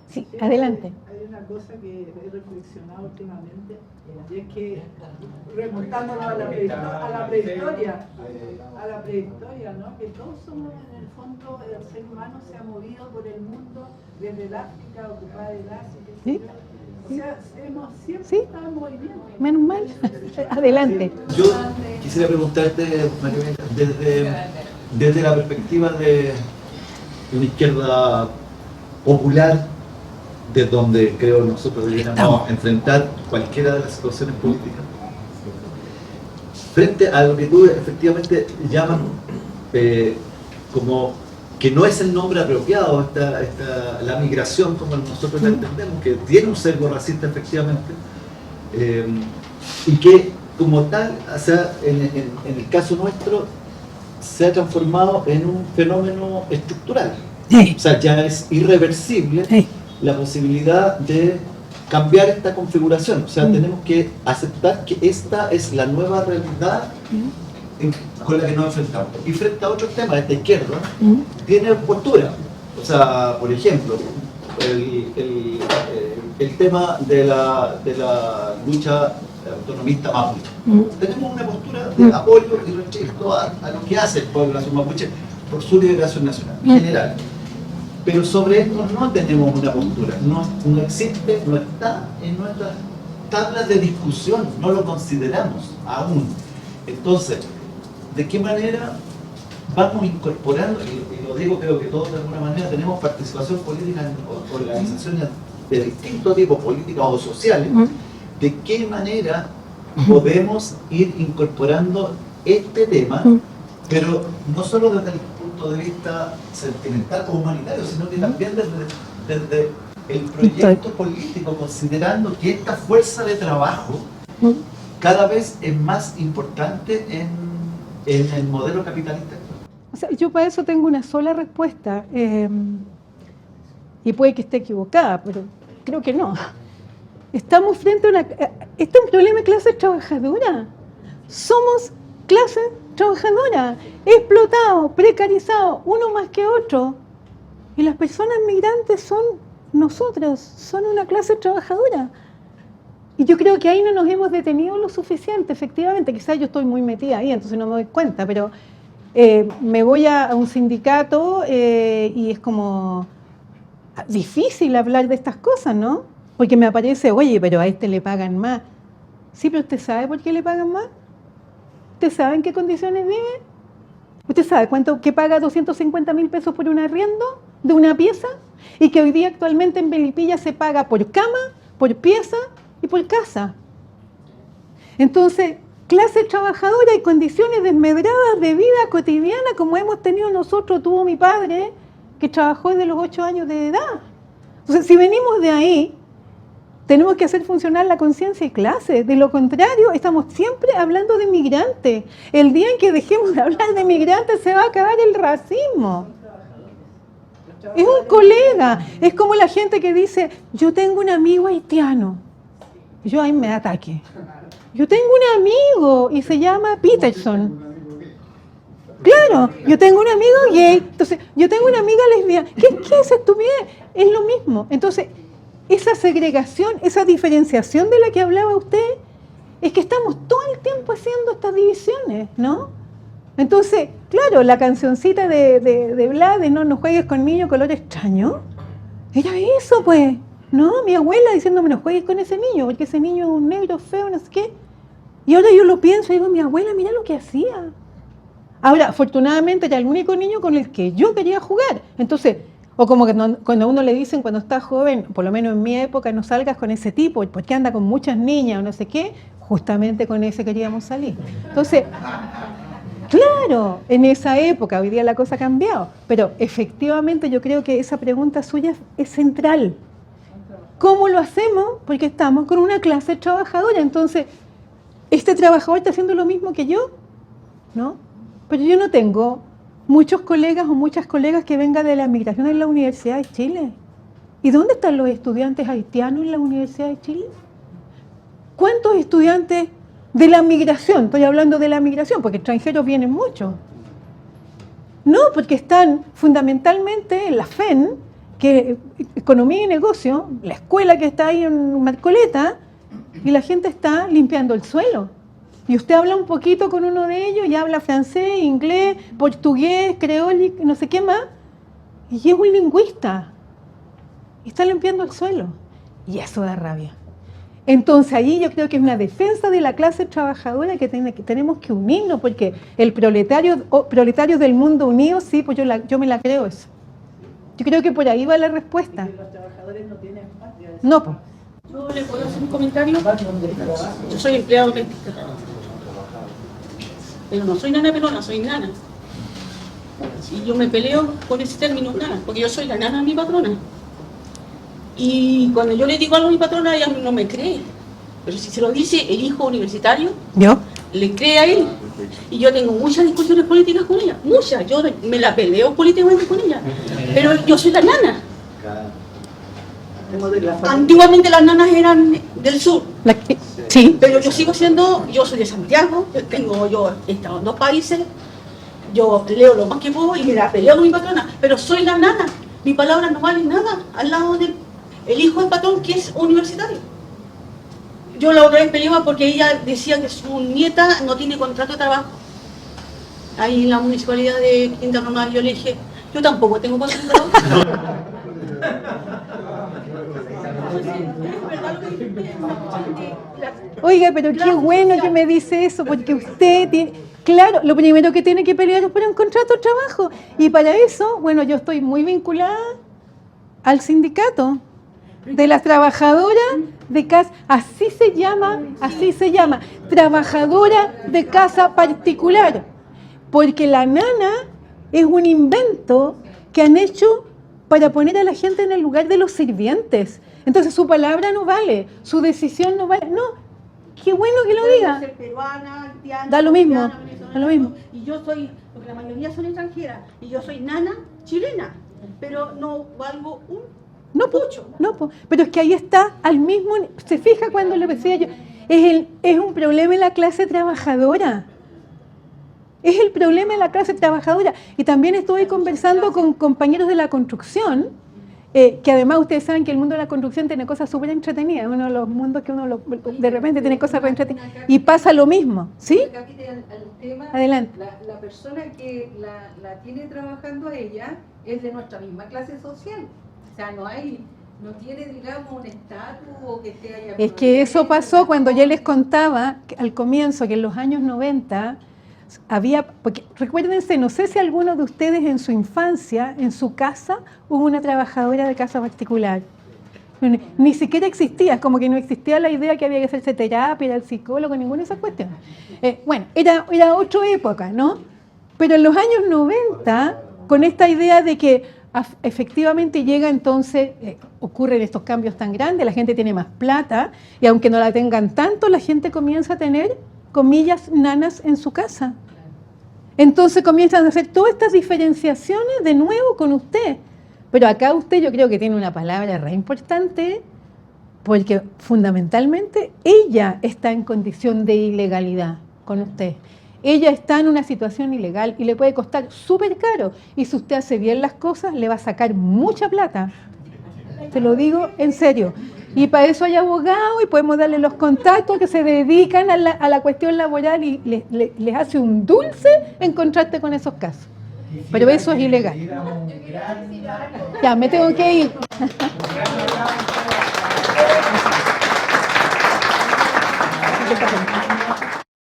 Sí, adelante. Hay una cosa que he reflexionado últimamente, y es que, remontándonos a la prehistoria, ¿no? Que todos somos, en el fondo, el ser humano se ha movido por el mundo desde el África, ocupada del Asia, ¿Sí? o sea, hemos siempre ¿Sí? estado en movimiento. Menos mal. Adelante. Yo quisiera preguntarte, María, desde la perspectiva de una izquierda popular, de donde creo nosotros deberíamos enfrentar cualquiera de las situaciones políticas, frente a lo que tú efectivamente llamas como que no es el nombre apropiado, la migración como nosotros la entendemos, que tiene un sesgo racista efectivamente, y que como tal, o sea, en el caso nuestro, se ha transformado en un fenómeno estructural. Sí. O sea, ya es irreversible Sí. la posibilidad de cambiar esta configuración. O sea, tenemos que aceptar que esta es la nueva realidad con la que nos enfrentamos. Y frente a otros temas, esta izquierda tiene postura. O sea, por ejemplo, el tema de la lucha autonomista mapuche. Tenemos una postura de apoyo y rechazo a lo que hace el pueblo nación mapuche por su liberación nacional en general. Pero sobre esto no tenemos una postura, no existe, no está en nuestras tablas de discusión, no lo consideramos aún. Entonces, ¿de qué manera vamos incorporando, y lo digo, creo que todos de alguna manera tenemos participación política en organizaciones de distintos tipos, políticas o sociales, de qué manera podemos ir incorporando este tema, pero no solo desde el punto de vista sentimental o humanitario, sino que también desde el proyecto político, considerando que esta fuerza de trabajo cada vez es más importante en el modelo capitalista. O sea, yo para eso tengo una sola respuesta, y puede que esté equivocada, pero creo que no. Estamos frente a este es un problema de clase trabajadora. Somos clase trabajadora, explotados, precarizados, uno más que otro. Y las personas migrantes son nosotros, son una clase trabajadora. Y yo creo que ahí no nos hemos detenido lo suficiente, efectivamente. Quizás yo estoy muy metida ahí, entonces no me doy cuenta, pero me voy a un sindicato y es como difícil hablar de estas cosas, ¿no? Porque me aparece, oye, pero a este le pagan más. Sí, pero ¿usted sabe por qué le pagan más? ¿Usted sabe en qué condiciones vive? ¿Usted sabe qué paga 250.000 pesos por un arriendo de una pieza? Y que hoy día actualmente en Melipilla se paga por cama, por pieza y por casa. Entonces, clase trabajadora y condiciones desmedradas de vida cotidiana como hemos tenido nosotros, tuvo mi padre, que trabajó desde los 8 años de edad. Entonces, si venimos de ahí, tenemos que hacer funcionar la conciencia y clase. De lo contrario, estamos siempre hablando de migrantes. El día en que dejemos de hablar de migrantes se va a acabar el racismo. Es un colega. Es como la gente que dice, yo tengo un amigo haitiano. Yo ahí me ataque. Yo tengo un amigo y se llama Peterson. Claro, yo tengo un amigo gay. Entonces, yo tengo una amiga lesbiana. ¿Qué es esa estupidez? Es lo mismo. Entonces, esa segregación, esa diferenciación de la que hablaba usted, es que estamos todo el tiempo haciendo estas divisiones, ¿no? Entonces, claro, la cancioncita de Vlad, de no juegues con niño color extraño, era eso, pues, ¿no? Mi abuela diciéndome, no juegues con ese niño, porque ese niño es un negro feo, no sé qué. Y ahora yo lo pienso y digo, mi abuela, mira lo que hacía. Ahora, afortunadamente era el único niño con el que yo quería jugar. Entonces, o como que cuando a uno le dicen cuando está joven, por lo menos en mi época, no salgas con ese tipo, porque anda con muchas niñas o no sé qué, justamente con ese queríamos salir. Entonces, claro, en esa época, hoy día la cosa ha cambiado, pero efectivamente yo creo que esa pregunta suya es central. ¿Cómo lo hacemos? Porque estamos con una clase trabajadora, entonces, ¿este trabajador está haciendo lo mismo que yo? ¿no? Pero yo no tengo muchos colegas o muchas colegas que vengan de la migración en la Universidad de Chile. ¿Y dónde están los estudiantes haitianos en la Universidad de Chile? ¿Cuántos estudiantes de la migración? Estoy hablando de la migración, porque extranjeros vienen muchos. No, porque están fundamentalmente en la FEN, que Economía y Negocio, la escuela que está ahí en Marcoleta, y la gente está limpiando el suelo. Y usted habla un poquito con uno de ellos y habla francés, inglés, portugués, creol, no sé qué más, y es un lingüista. Y está limpiando el suelo. Y eso da rabia. Entonces ahí yo creo que es una defensa de la clase trabajadora que tenemos que unirnos, porque el proletarios del mundo unido, sí, pues yo me la creo eso. Yo creo que por ahí va la respuesta. Porque los trabajadores no tienen patria. No, pues. ¿Yo le puedo hacer un comentario? Yo soy empleado doméstica. Pero no soy nana pelona, soy nana. Y yo me peleo con ese término nana, porque yo soy la nana de mi patrona. Y cuando yo le digo algo a mi patrona, ella no me cree. Pero si se lo dice el hijo universitario, ¿yo? Le cree a él. Y yo tengo muchas discusiones políticas con ella, muchas. Yo me la peleo políticamente con ella. Pero yo soy la nana. Antiguamente las nanas eran del sur. Sí. Pero yo sigo siendo, yo soy de Santiago, yo he estado en 2 países, yo leo lo más que puedo y me la peleo con mi patrona, pero soy la nana. Mi palabra no vale nada al lado del hijo del patrón que es universitario. Yo la otra vez peleaba porque ella decía que su nieta no tiene contrato de trabajo. Ahí en la municipalidad de Quinta Normal yo le dije, yo tampoco tengo contrato de trabajo. Oiga, pero qué bueno que me dice eso, porque usted tiene, claro, lo primero que tiene que pelear es por un contrato de trabajo. Y para eso, bueno, yo estoy muy vinculada al sindicato de las trabajadoras de casa, así se llama, trabajadora de casa particular, porque la nana es un invento que han hecho para poner a la gente en el lugar de los sirvientes. Entonces su palabra no vale, su decisión no vale. No, qué bueno que lo diga. Ser peruana, haitiana, Da lo mismo, colombiana, da lo mismo. Y yo soy, porque la mayoría son extranjeras, y yo soy nana chilena, pero no valgo un No, pero es que ahí está al mismo, se fija cuando le decía yo, es un problema en la clase trabajadora. Es el problema en la clase trabajadora. Y también estuve conversando con compañeros de la construcción, que además ustedes saben que el mundo de la construcción tiene cosas súper entretenidas, uno de los mundos que de repente tiene cosas re entretenidas. Y pasa lo mismo, ¿sí? Adelante. La persona que la tiene trabajando a ella es de nuestra misma clase social. O sea, no tiene, digamos, un estatus o que esté allá. Es que eso pasó cuando yo les contaba al comienzo que en los años 90 había, porque recuérdense, no sé si alguno de ustedes en su infancia, en su casa, hubo una trabajadora de casa particular. Ni siquiera existía, como que no existía la idea que había que hacerse terapia, ir al psicólogo, ninguna de esas cuestiones. Bueno, era otra época, ¿no? Pero en los años 90, con esta idea de que efectivamente llega entonces, ocurren estos cambios tan grandes, la gente tiene más plata y aunque no la tengan tanto, la gente comienza a tener, comillas, nanas en su casa. Entonces comienzan a hacer todas estas diferenciaciones de nuevo con usted. Pero acá usted yo creo que tiene una palabra re importante porque fundamentalmente ella está en condición de ilegalidad con usted. Ella está en una situación ilegal y le puede costar súper caro. Y si usted hace bien las cosas, le va a sacar mucha plata. Te lo digo en serio. Y para eso hay abogados y podemos darle los contactos que se dedican a la cuestión laboral y les hace un dulce encontrarte con esos casos. Pero eso es ilegal. Ya, me tengo que ir.